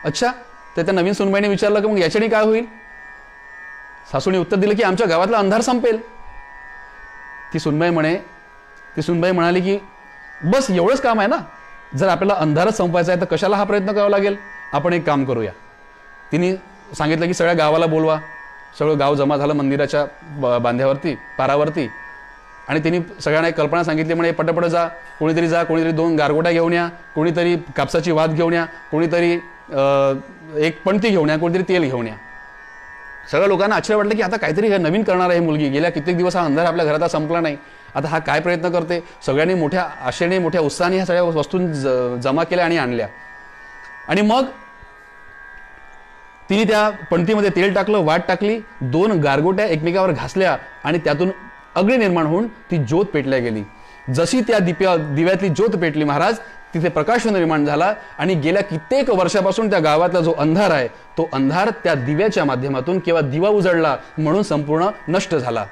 अच्छा, तर त्या नवीन सुनबाईने विचारलं की मग याच्याने काय होईल? सासूने उत्तर दिलं की आमच्या गावातला अंधार संपेल. ती सुनबाई म्हणाली की बस एवढंच काम आहे ना, जर आपल्याला अंधारच संपायचा आहे तर कशाला हा प्रयत्न करावा लागेल? आपण एक काम करूया. तिने सांगितलं की सगळ्या गावाला बोलवा. सगळं गाव जमा झालं मंदिराच्या बांध्यावरती, पारावरती, आणि तिने सगळ्यांना एक कल्पना सांगितली, म्हणे पटपट जा, कोणीतरी 2 गारगोट्या घेऊन या, कोणीतरी कापसाची वात घेऊन या, कोणीतरी एक पणती घेऊन या, कोणीतरी तेल घेऊन या. सगळ्या लोकांना आश्चर्य वाटलं की आता काहीतरी नवीन करणार आहे मुलगी. गेल्या कित्येक दिवस हा अंधार आपल्या घरात संपला नाही, आता हा काय प्रयत्न करते. सगळ्यांनी मोठ्या आशेने, मोठ्या उत्साहाने ह्या सगळ्या वस्तू जमा केल्या आणि आणल्या. आणि मग तिने त्या पणतीमध्ये तेल टाकलं, वाट टाकली, 2 गारगोट्या एकमेकावर घासल्या आणि त्यातून अग्नी निर्माण होऊन ती ज्योत पेटल्या गेली. जशी त्या दिव्यातली ज्योत पेटली महाराज, तिथे प्रकाश निर्माण झाला आणि गेल्या कित्येक वर्षापासून त्या गावातला जो अंधार आहे, तो अंधार त्या दिव्याच्या माध्यमातून किंवा दिवा उजळला म्हणून संपूर्ण नष्ट झाला.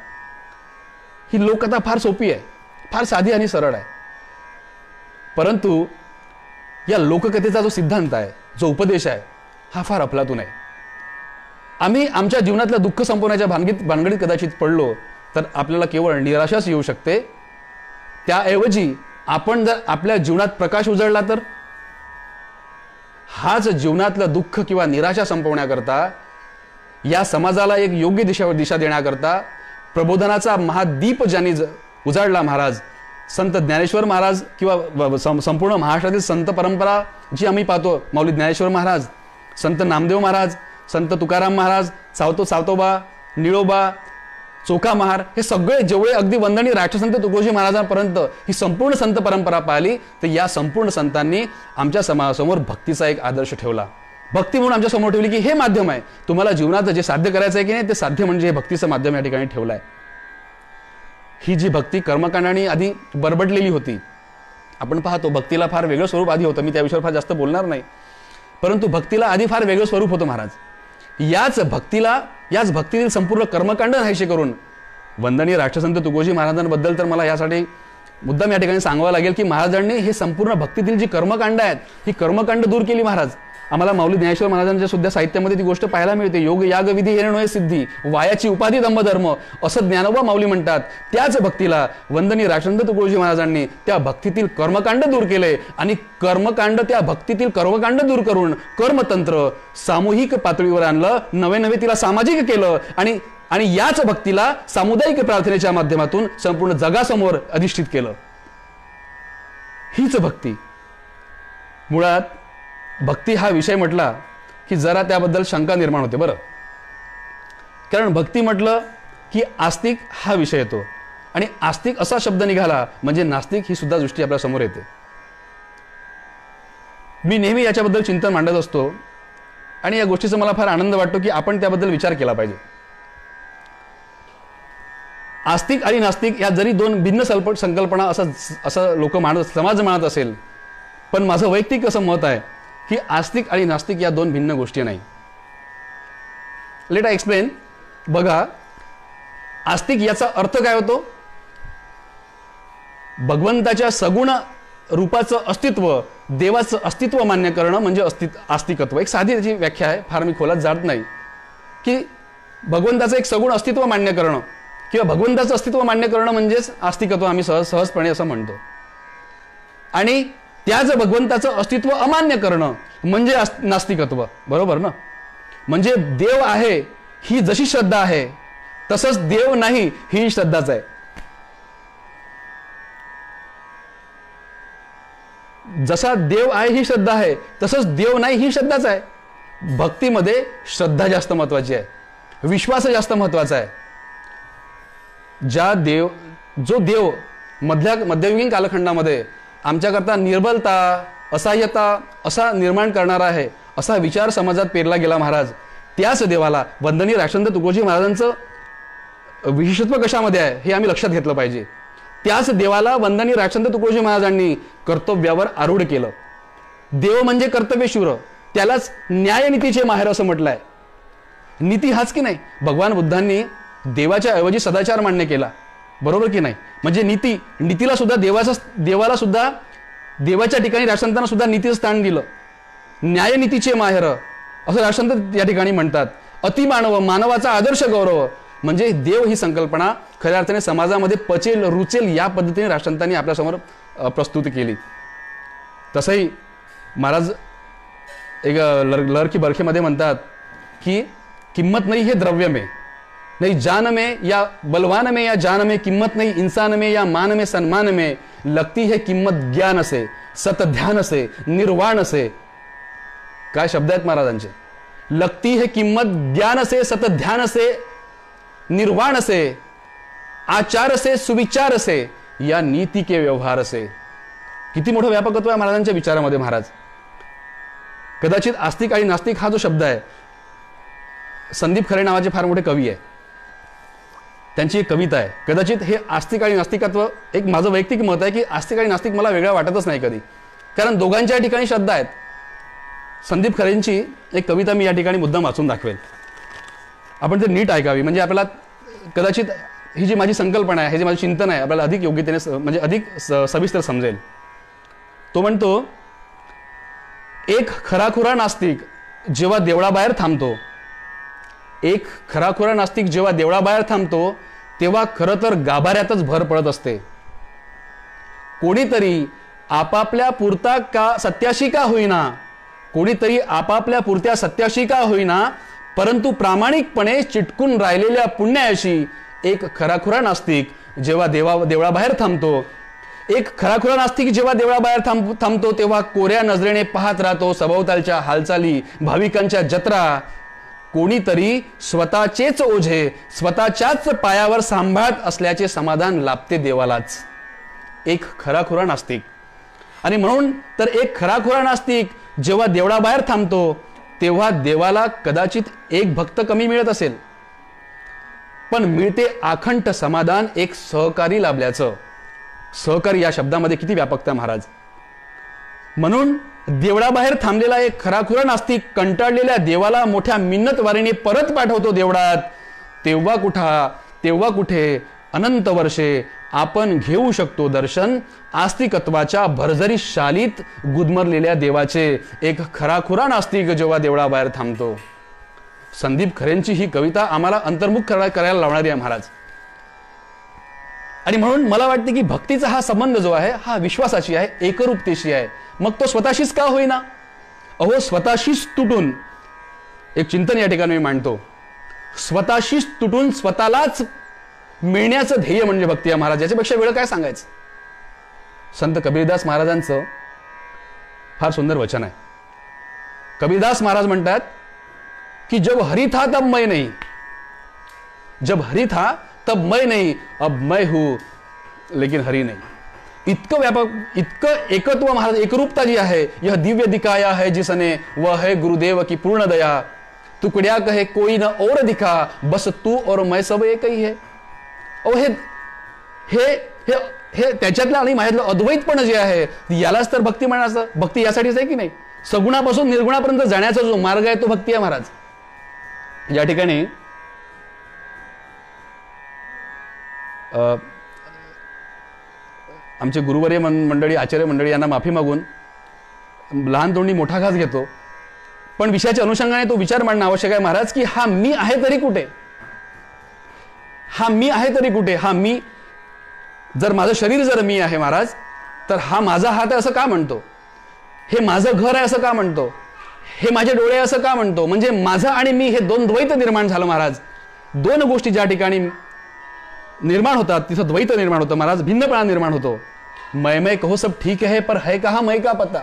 ही लोककथा फार सोपी आहे, फार साधी आणि सरळ आहे. परंतु या लोककथेचा जो सिद्धांत आहे, जो उपदेश आहे, हा फार अफलातून आहे. आम्ही आमच्या जीवनातलं दुःख संपवण्याच्या भानगडीत कदाचित पडलो तर आपल्याला केवळ निराशाच येऊ शकते. त्याऐवजी आपण जर आपल्या जीवनात प्रकाश उजळला तर, हाच जीवनातलं दुःख किंवा निराशा संपवण्याकरता, या समाजाला एक योग्य दिशा देण्याकरता प्रबोधनाचा महादीप ज्यांनी उजाडला महाराज, संत ज्ञानेश्वर महाराज किंवा संपूर्ण महाराष्ट्रातील संत परंपरा जी आम्ही पाहतो, माऊली ज्ञानेश्वर महाराज, संत नामदेव महाराज, संत तुकाराम महाराज, सावतोबा, निळोबा, चोखा महार, हे सगळे जेवढे अगदी वंदनीय राष्ट्रसंत तुकोजी महाराजांपर्यंत ही संपूर्ण संत परंपरा पाहिली, तर या संपूर्ण संतांनी आमच्या समाजासमोर भक्तीचा एक आदर्श ठेवला. भक्ती म्हणून आमच्या समोर ठेवली की हे माध्यम आहे, तुम्हाला जीवनात जे साध्य करायचं आहे की नाही, ते साध्य म्हणजे हे भक्तीचं माध्यम या ठिकाणी ठेवलं आहे. ही जी भक्ती कर्मकांडाने आधी बरबडलेली होती. आपण पाहतो भक्तीला फार वेगळं स्वरूप आधी होतं. मी त्या विषयावर फार जास्त बोलणार नाही, परंतु भक्तीला आधी फार वेगळं स्वरूप होतं महाराज. याच भक्तीतील संपूर्ण कर्मकांड नाहीसे करून, वंदनीय राष्ट्रसंत तुकोजी महाराजांबद्दल तर मला यासाठी मुद्दाम या ठिकाणी सांगावं लागेल की महाराजांनी हे संपूर्ण भक्तीतील जी कर्मकांड आहेत, ही कर्मकांड दूर केली महाराज. आम्हाला माऊली ज्ञानेश्वर महाराजांच्या सुद्धा साहित्यामध्ये ती गोष्ट पाहायला मिळते. योग याग विधी हे नोय सिद्धी, वायाची उपाधी धम्मधर्म, असं ज्ञानोबा माऊली म्हणतात. त्याच भक्तीला वंदनीय राष्ट्रसंत तुकोजी महाराजांनी त्या भक्तीतील कर्मकांड दूर केले आणि त्या भक्तीतील कर्मकांड दूर करून कर्मतंत्र सामूहिक पातळीवर आणलं, नवे तिला सामाजिक केलं आणि याच भक्तीला सामुदायिक प्रार्थनेच्या माध्यमातून संपूर्ण जगासमोर अधिष्ठित केलं. हीच भक्ती. मुळात भक्ती हा विषय म्हटला की जरा त्याबद्दल शंका निर्माण होते बरं, कारण भक्ती म्हटलं की आस्तिक हा विषय येतो आणि आस्तिक असा शब्द निघाला म्हणजे नास्तिक ही सुद्धा दृष्टी आपल्या समोर येते. मी नेहमी याच्याबद्दल चिंतन मांडत असतो आणि या गोष्टीचा मला फार आनंद वाटतो की आपण त्याबद्दल विचार केला पाहिजे. आस्तिक आणि नास्तिक या जरी 2 भिन्न संकल्पना असं लोक समाज मानत असेल, पण माझं वैयक्तिक असं मत आहे की आस्तिक आणि नास्तिक या दोन भिन्न गोष्टी नाही. Let I explain. बघा, आस्तिक याचा अर्थ काय होतो? भगवंताच्या सगुण रूपाचं अस्तित्व, देवाचं अस्तित्व मान्य करणं म्हणजे आस्तिकत्व. एक साधी त्याची व्याख्या आहे, फार मी खोलात जात नाही, की भगवंताचं एक सगुण अस्तित्व मान्य करणं किंवा भगवंताचं अस्तित्व मान्य करणं म्हणजेच आस्तिकत्व आम्ही सहजपणे असं म्हणतो. आणि त्याच भगवंताचं अस्तित्व अमान्य करणं म्हणजे नास्तिकत्व. बरोबर ना? म्हणजे देव आहे ही जशी श्रद्धा आहे तसंच देव नाही ही श्रद्धाच आहे. जसा देव आहे ही श्रद्धा आहे तसंच देव नाही ही श्रद्धाच आहे. भक्तीमध्ये श्रद्धा जास्त महत्वाची आहे, विश्वास जास्त महत्वाचा आहे. जो देव मध्ययुगीन कालखंडामध्ये आमच्याकरता निर्बलता, असहाय्यता असा निर्माण करणारा आहे, असा विचार समाजात पेरला गेला महाराज, त्याच देवाला वंदनीय राष्ट्रसंत तुकोजी महाराजांचं विशेषत्व कशामध्ये आहे हे आम्ही लक्षात घेतलं पाहिजे. त्याच देवाला वंदनीय राष्ट्रसंत तुकोजी महाराजांनी कर्तव्यावर आरूढ केलं. देव म्हणजे कर्तव्यशूर, त्यालाच न्यायनीतीचे माहेर असं म्हटलंय. नीती हाच की नाही? भगवान बुद्धांनी देवाच्या ऐवजी सदाचार मान्य केला. बरोबर की नाही? म्हणजे नीतीला सुद्धा देवाला सुद्धा देवाच्या ठिकाणी राष्ट्रसंतांना सुद्धा नीतीचं स्थान दिलं. न्यायनीतीचे माहेर असं राष्ट्रसंत या ठिकाणी म्हणतात. अतिमानव, मानवाचा आदर्श गौरव म्हणजे देव ही संकल्पना खऱ्या अर्थाने समाजामध्ये पचेल, रुचेल या पद्धतीने राष्ट्रसंतांनी आपल्यासमोर प्रस्तुत केली. तसंही महाराज एक लरकी बरखेमध्ये म्हणतात की किंमत नहीं है द्रव्य में, नहीं जान में या बलवान में या जान में, किंमत नहीं इंसान में या मान में सम्मान में, लगती है किंमत ज्ञान से, सत ध्यान से, निर्वाण से. काय शब्द आहेत महाराजांचे? लगती है किंमत ज्ञान से, सत ध्यान से, निर्वाण से, आचार से, सुविचार से, या नीति के व्यवहार से. किती मोठं व्यापकत्व आहे महाराजांच्या विचारामध्ये. महाराज कदाचित आस्तिक आणि नास्तिक हा जो शब्द आहे, संदीप खरे नावाचे फार मोठे कवी आहे, त्यांची एक कविता आहे. कदाचित हे आस्तिक आणि नास्तिकत्व, एक माझं वैयक्तिक मत आहे की आस्तिक आणि नास्तिक मला वेगळं वाटतच नाही कधी, कारण दोघांच्या ठिकाणी श्रद्धा आहेत. संदीप खरेंची एक कविता मी या ठिकाणी मुद्दाम वाचून दाखवेल, आपण ते नीट ऐकावी, म्हणजे आपल्याला कदाचित ही जी माझी संकल्पना आहे, हे जे माझे चिंतन आहे, आपल्याला अधिक योग्यतेने म्हणजे अधिक सविस्तर समजेल. तो म्हणतो, एक खराखुरा नास्तिक जेव्हा देवळाबाहेर थांबतो, एक खराखुरा नास्तिक जेव्हा देवळाबाहेर थांबतो तेव्हा खरं तर गाभाऱ्यातच भर पडत असते. कोणीतरी आपापल्या पुरता का सत्याशी का होईना, कोणीतरी आपापल्या पुरत्या सत्याशी का होईना, परंतु प्रामाणिकपणे चिटकून राहिलेल्या पुण्याशी एक खराखुरा नास्तिक जेव्हा देवळाबाहेर थांबतो, एक खराखुरा नास्तिक जेव्हा देवळाबाहेर थांबतो तेव्हा कोऱ्या नजरेने पाहत राहतो सभोवतालच्या हालचाली, भाविकांच्या जत्रा. कोणीतरी स्वतःचेच ओझे स्वतःच्याच पायावर सांभाळत असल्याचे समाधान लाभते देवालाच. एक खराखुरा नास्तिक. आणि म्हणून तर एक खराखुरा नास्तिक जेव्हा देवळाबाहेर थांबतो तेव्हा देवाला कदाचित एक भक्त कमी मिळत असेल, पण मिळते अखंड समाधान एक सहकारी लाभल्याचं. सहकारी या शब्दामध्ये किती व्यापकता महाराज. म्हणून देवळाबाहेर थांबलेला एक खराखुरा नास्तिक कंटाळलेल्या देवाला मोठ्या मिन्नतवारीने परत पाठवतो देवळात. तेव्हा कुठे अनंत वर्षे आपण घेऊ शकतो दर्शन आस्तिकत्वाच्या भरजरी शालीत गुदमरलेल्या देवाचे. एक खराखुरा नास्तिक जेव्हा देवळाबाहेर थांबतो. संदीप खरेंची ही कविता आम्हाला अंतर्मुख करायला लावणारी आहे महाराज. आणि म्हणून मला वाटते की भक्तीचा हा संबंध जो आहे हा विश्वासाशी आहे, एकरूपतेशी आहे. मग तो स्वतःशीच का होईना. अहो, स्वतःशीच तुटून एक चिंतन या ठिकाणी मी मांडतो. स्वतःशीच तुटून स्वतःलाच मिळण्याचं ध्येय म्हणजे भक्ती आहे महाराज. याच्यापेक्षा वेळ काय सांगायचं. संत कबीरदास महाराजांचं फार सुंदर वचन आहे. कबीरदास महाराज म्हणतात कि जब हरि था तब मैं नहीं, जब हरि था तब मैं नहीं, अब मैं हूं लेकिन हरि नहीं. इतकं व्यापक, इतकं एकत्व महाराज, एकरूपता जी आहे. यह दिव्य दिखाया है जिसने, वह है गुरुदेव की पूर्ण दया. तुकड्या कहे कोई न और दिखा, बस तू और मैं सब एक ही है. हे हे हे हे त्याच्यातलं आणि माझ्यातलं अद्वैतपण जे आहे यालाच तर भक्ती म्हणायचं. भक्ती यासाठीच आहे की नाही. सगुणापासून निर्गुणापर्यंत जाण्याचा जो मार्ग आहे तो भक्ती आहे महाराज. या ठिकाणी आमचे गुरुवर्य मंडळी, आचार्य मंडळी यांना माफी मागून लहान तोंडी मोठा घास घेतो, पण विषयाच्या अनुषंगाने तो विचार मांडणं आवश्यक आहे महाराज, की हा मी आहे तरी कुठे, हा मी आहे तरी कुठे, हा मी जर माझं शरीर जर मी आहे महाराज, तर हा माझा हात आहे असं का म्हणतो, हे माझं घर आहे असं का म्हणतो, हे माझे डोळे आहे असं का म्हणतो. म्हणजे माझं आणि मी हे दोन द्वैत निर्माण झालं महाराज. दोन गोष्टी ज्या ठिकाणी निर्माण होतात तिथं द्वैत निर्माण होतं महाराज, भिन्नपणा निर्माण होतो. मैं कहो सब ठीक है पर है कहा मैं का पता.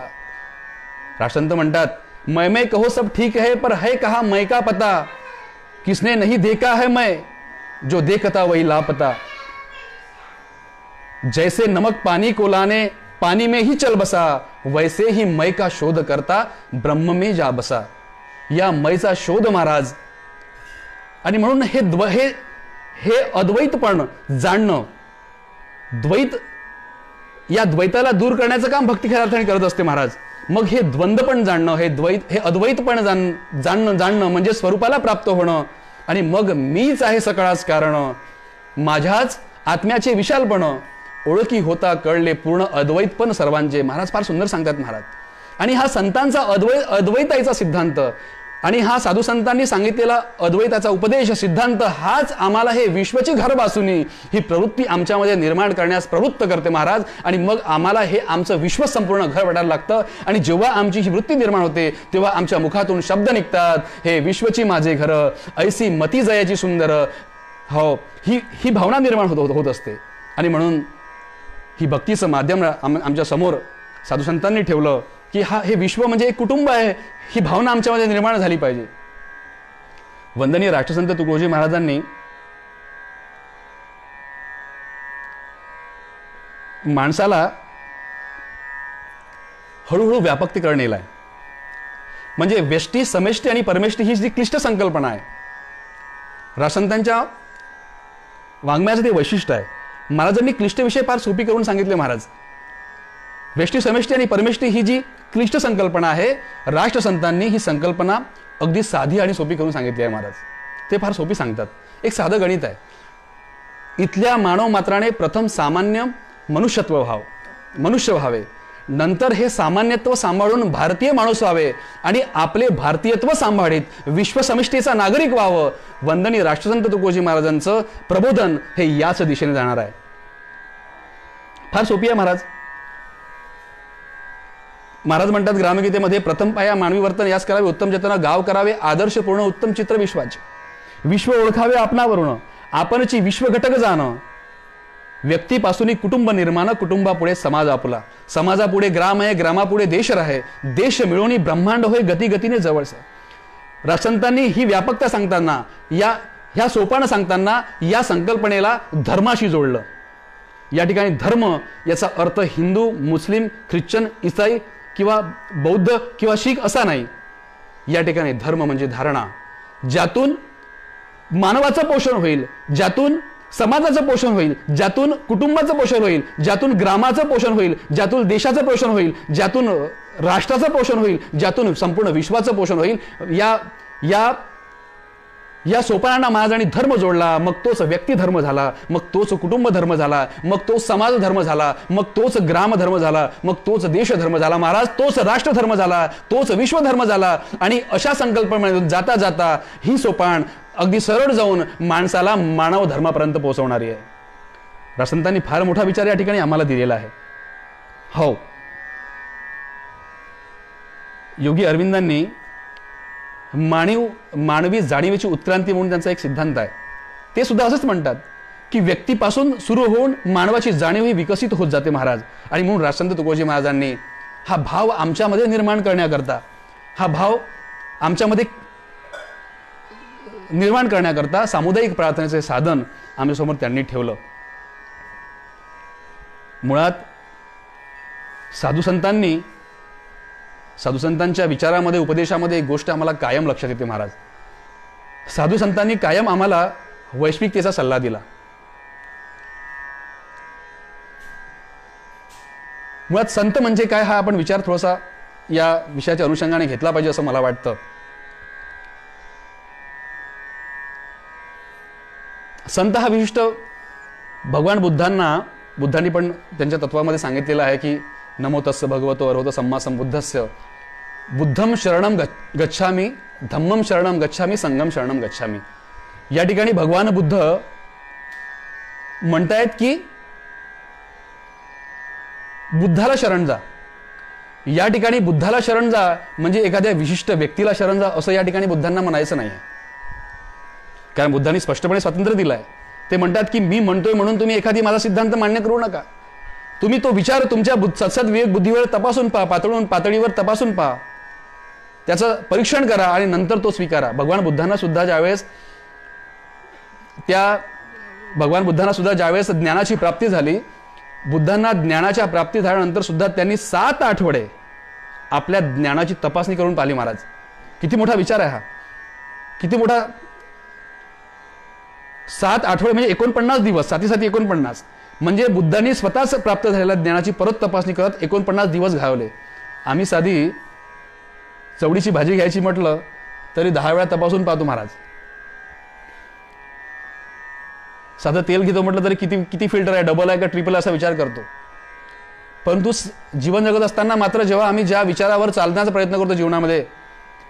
राष्ट्रसंत म्हणतात, मैं कहो सब ठीक है पर है कहा मैं का पता, किसने नहीं देखा है मैं जो देखता वही लापता. जैसे नमक पानी को लाने पानी में ही चल बसा, वैसे ही मैं का शोध करता ब्रह्म में जा बसा. या मैचा शोध महाराज. आणि म्हणून हे अद्वैतपण जाणणं, द्वैत, या द्वैताला दूर करण्याचं काम भक्ती खऱ्या अर्थाने करत असते महाराज. मग हे द्वंद्वपण जाणणं, हे अद्वैतपण जाणणं म्हणजे स्वरूपाला प्राप्त होणं. आणि मग मीच आहे सकळाच कारण, माझ्याच आत्म्याचे विशालपण, ओळखी होता कळले पूर्ण अद्वैतपण सर्वांचे. महाराज फार सुंदर सांगतात महाराज. आणि हा संतांचा अद्वैताचा सिद्धांत आणि हा साधू संतांनी सांगितलेला अद्वैताचा उपदेश सिद्धांत, हाच आम्हाला हे विश्वची घर बासुनी ही प्रवृत्ती आमच्यामध्ये निर्माण करण्यास प्रवृत्त करते महाराज. आणि मग आम्हाला हे आमचं विश्व संपूर्ण घर वाटायला लागतं. आणि जेव्हा आमची ही वृत्ती निर्माण होते तेव्हा आमच्या मुखातून शब्द निघतात, हे विश्वची माझे घर, ऐसी मती जयाची सुंदर. हो, ही भावना निर्माण होत असते. आणि म्हणून ही भक्तीचं माध्यम आमच्या समोर साधू संतांनी ठेवलं, की हे विश्व म्हणजे एक कुटुंब आहे, ही भावना आमच्यामध्ये निर्माण झाली पाहिजे. वंदनीय राष्ट्रसंत तुकडोजी महाराजांनी माणसाला हळूहळू व्यापकतेकडे नेलाय. म्हणजे व्यष्टी, समेष्टी आणि परमेष्टी ही जी क्लिष्ट संकल्पना आहे, राष्ट्रसंतांच्या वाङ्मयाचं ते वैशिष्ट्य आहे. महाराजांनी क्लिष्ट विषय फार सोपी करून सांगितले महाराज. व्यष्टी, समेष्टी आणि परमेष्टी ही जी क्लिष्ट संकल्पना आहे, राष्ट्रसंतांनी ही संकल्पना अगदी साधी आणि सोपी करून सांगितली आहे महाराज. ते फार सोपी सांगतात. एक साधं गणित आहे. इथल्या मानव मात्राने प्रथम सामान्य मनुष्य व्हावे, नंतर हे सामान्यत्व सांभाळून भारतीय माणूस व्हावे आणि आपले भारतीयत्व सांभाळीत विश्वसमिष्टीचा नागरिक व्हावं. वंदनीय राष्ट्रसंत तुकडोजी महाराजांचं प्रबोधन हे याच दिशेने जाणार आहे. फार सोपी आहे महाराज. महाराज म्हणतात ग्रामगीतेमध्ये, प्रथम पाया मानवी वर्तन यास करावे उत्तम जतन, गाव करावे आदर्श पूर्ण उत्तम चित्र विश्वाचे, विश्व ओळखावे आपणावरून, आपणची विश्व घटक जाणं, व्यक्तीपासून कुटुंब निर्माण, कुटुंबापुढे समाज आपला, समाजापुढे ग्राम आहे, ग्रामापुढे देश राहे, देश मिळवणी ब्रह्मांड होय गती गतीने जवळचं. राष्ट्रसंतांनी ही व्यापकता सांगताना, ह्या सोपानं सांगताना या संकल्पनेला धर्माशी जोडलं. या ठिकाणी धर्म याचा अर्थ हिंदू, मुस्लिम, ख्रिश्चन, इसाई किंवा बौद्ध किंवा शीख असा नाही. या ठिकाणी धर्म म्हणजे धारणा, ज्यातून मानवाचं पोषण होईल, ज्यातून समाजाचं पोषण होईल, ज्यातून कुटुंबाचं पोषण होईल, ज्यातून ग्रामाचं पोषण होईल, ज्यातून देशाचं पोषण होईल, ज्यातून राष्ट्राचं पोषण होईल, ज्यातून संपूर्ण विश्वाचं पोषण होईल. या सोपानांना महाराजांनी धर्म जोडला. मग तोच व्यक्ती धर्म झाला, मग तोच कुटुंब धर्म झाला, मग तोच समाज धर्म झाला, मग तोच ग्राम धर्म झाला, मग तोच देश धर्म झाला महाराज, तोच राष्ट्र धर्म झाला, तोच विश्व धर्म झाला. आणि अशा संकल्पनेतून जाता जाता ही सोपान अगदी सरळ जाऊन माणसाला मानव धर्मापर्यंत पोहोचवणारी आहे. राष्ट्रसंतांनी फार मोठा विचार या ठिकाणी आम्हाला दिलेला आहे. हो, योगी अरविंदांनी मानवी जाणीवेची उत्क्रांती म्हणून त्यांचा एक सिद्धांत आहे. ते सुद्धा असंच म्हणतात की व्यक्तीपासून सुरू होऊन मानवाची जाणीव ही विकसित होत जाते महाराज. आणि म्हणून राष्ट्रसंत तुकडोजी महाराजांनी हा भाव आमच्यामध्ये निर्माण करण्याकरता, हा भाव आमच्यामध्ये निर्माण करण्याकरता सामुदायिक प्रार्थनेचे साधन आमच्यासमोर त्यांनी ठेवलं. मुळात साधू संतांच्या विचारामध्ये, उपदेशामध्ये एक गोष्ट आम्हाला कायम लक्षात येते महाराज. साधू संतांनी कायम आम्हाला वैश्विकतेचा सल्ला दिला. मुळात संत म्हणजे काय हा आपण विचार थोडासा या विषयाच्या अनुषंगाने घेतला पाहिजे असं मला वाटतं. संत हा विशिष्ट भगवान बुद्धांनी पण त्यांच्या तत्वामध्ये सांगितलेलं आहे की नमो तस्य भगवतो अरहतो सम्मा संबुद्धस्य बुद्धम शरणम गच्छामी धम्मम शरणम गच्छामी संगम शरणम गच्छामी. या ठिकाणी भगवान बुद्ध म्हणतायत की बुद्धाला शरण जा. या ठिकाणी बुद्धाला शरण जा म्हणजे एखाद्या विशिष्ट व्यक्तीला शरण जा असं या ठिकाणी बुद्धांना म्हणायचं नाही आहे. कारण बुद्धांनी स्पष्टपणे स्वातंत्र्य दिलं आहे. ते म्हणतात की मी म्हणतोय म्हणून तुम्ही एखादी माझा सिद्धांत मान्य करू नका. तुम्ही तो विचार तुमच्या सत्सद विवेक बुद्धीवर तपासून पहा, पातळीवर तपासून पहा, त्याचं परीक्षण करा आणि नंतर तो स्वीकारा. भगवान बुद्धांना सुद्धा ज्यावेळेस ज्ञानाची प्राप्ती झाली, बुद्धांना ज्ञानाच्या प्राप्ती झाल्यानंतर सुद्धा त्यांनी 7 आठवडे आपल्या ज्ञानाची तपासणी करून पाहिली. महाराज, किती मोठा विचार आहे हा, किती मोठा. 7 आठवडे म्हणजे 49 दिवस, 7-7 म्हणजे बुद्धांनी स्वतःच प्राप्त झालेल्या ज्ञानाची परत तपासणी करत 49 दिवस घालवले. आम्ही साधी चवडीची भाजी घ्यायची म्हटलं तरी 10 वेळा तपासून पाहतो महाराज. साधं तेल घेतो म्हटलं तरी किती फिल्टर आहे, डबल आहे का ट्रिपल आहे असा विचार करतो. परंतु जीवन जगत असताना मात्र जेव्हा आम्ही ज्या विचारावर चालण्याचा प्रयत्न करतो जीवनामध्ये,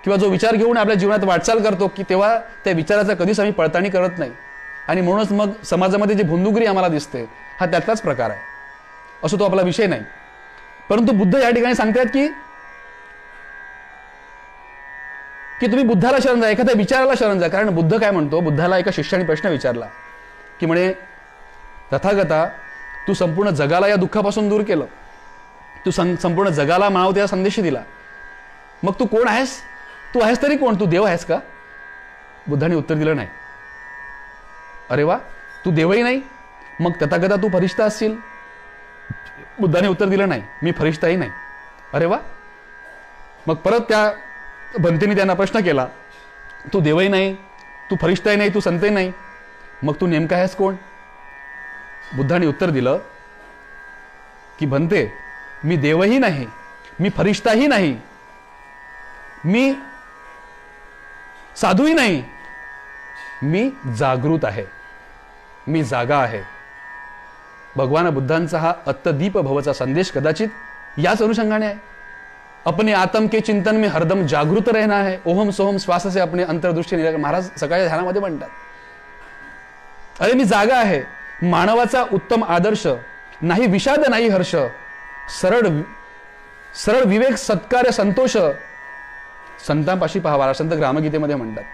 किंवा जो विचार घेऊन आपल्या जीवनात वाटचाल करतो, की तेव्हा त्या विचाराचा कधीच आम्ही पडताळणी करत नाही. आणि म्हणूनच मग समाजामध्ये जी भुंदुगिरी आम्हाला दिसते हा त्यातलाच प्रकार आहे. असं तो आपला विषय नाही. परंतु बुद्ध या ठिकाणी सांगतात की तुम्ही बुद्धाला शरण जा, एखाद्या विचाराला शरण जा. कारण बुद्ध काय म्हणतो, बुद्धाला एका शिष्याने प्रश्न विचारला की म्हणे तथागता, तू संपूर्ण जगाला या दुःखापासून दूर केलं, तू संपूर्ण जगाला मानवतेचा संदेश दिला, मग तू कोण आहेस? तू आहेस तरी कोण? तू देव आहेस का? बुद्धाने उत्तर दिलं नाही. अरे वा, तू देवही नाही, मग तथागता तू फरिश्ता असशील? बुद्धाने उत्तर दिलं नाही, मी फरिश्ताही नाही. अरे वा. मग परत त्या भंतेने त्यांना प्रश्न केला, तू देवही नाही, तू फरिश्ताही नाही, तू संतही नाही, मग तू नेमका आहेस कोण? बुद्धाने उत्तर दिलं की भंते, मी देवही नाही, मी फरिश्ताही नाही, मी साधूही नाही, मी जागृत आहे, मी जागा आहे. भगवान बुद्धांचा हा अत्तदीप भवचा संदेश कदाचित याच अनुषंगाने आहे. अपने आत्म के चिंतन में हरदम जागृत रहना है, ओहम सोहम श्वास से अपने अंतर्दृष्टी निराकर. महाराज सकाळच्या ध्यानामध्ये म्हणतात, अरे मी जागा आहे. मानवाचा उत्तम आदर्श, नाही विषाद नाही हर्ष, सरळ विवेक सत्कार्य संतोष संतांपाशी पाहावा, संत ग्रामगीतेमध्ये म्हणतात.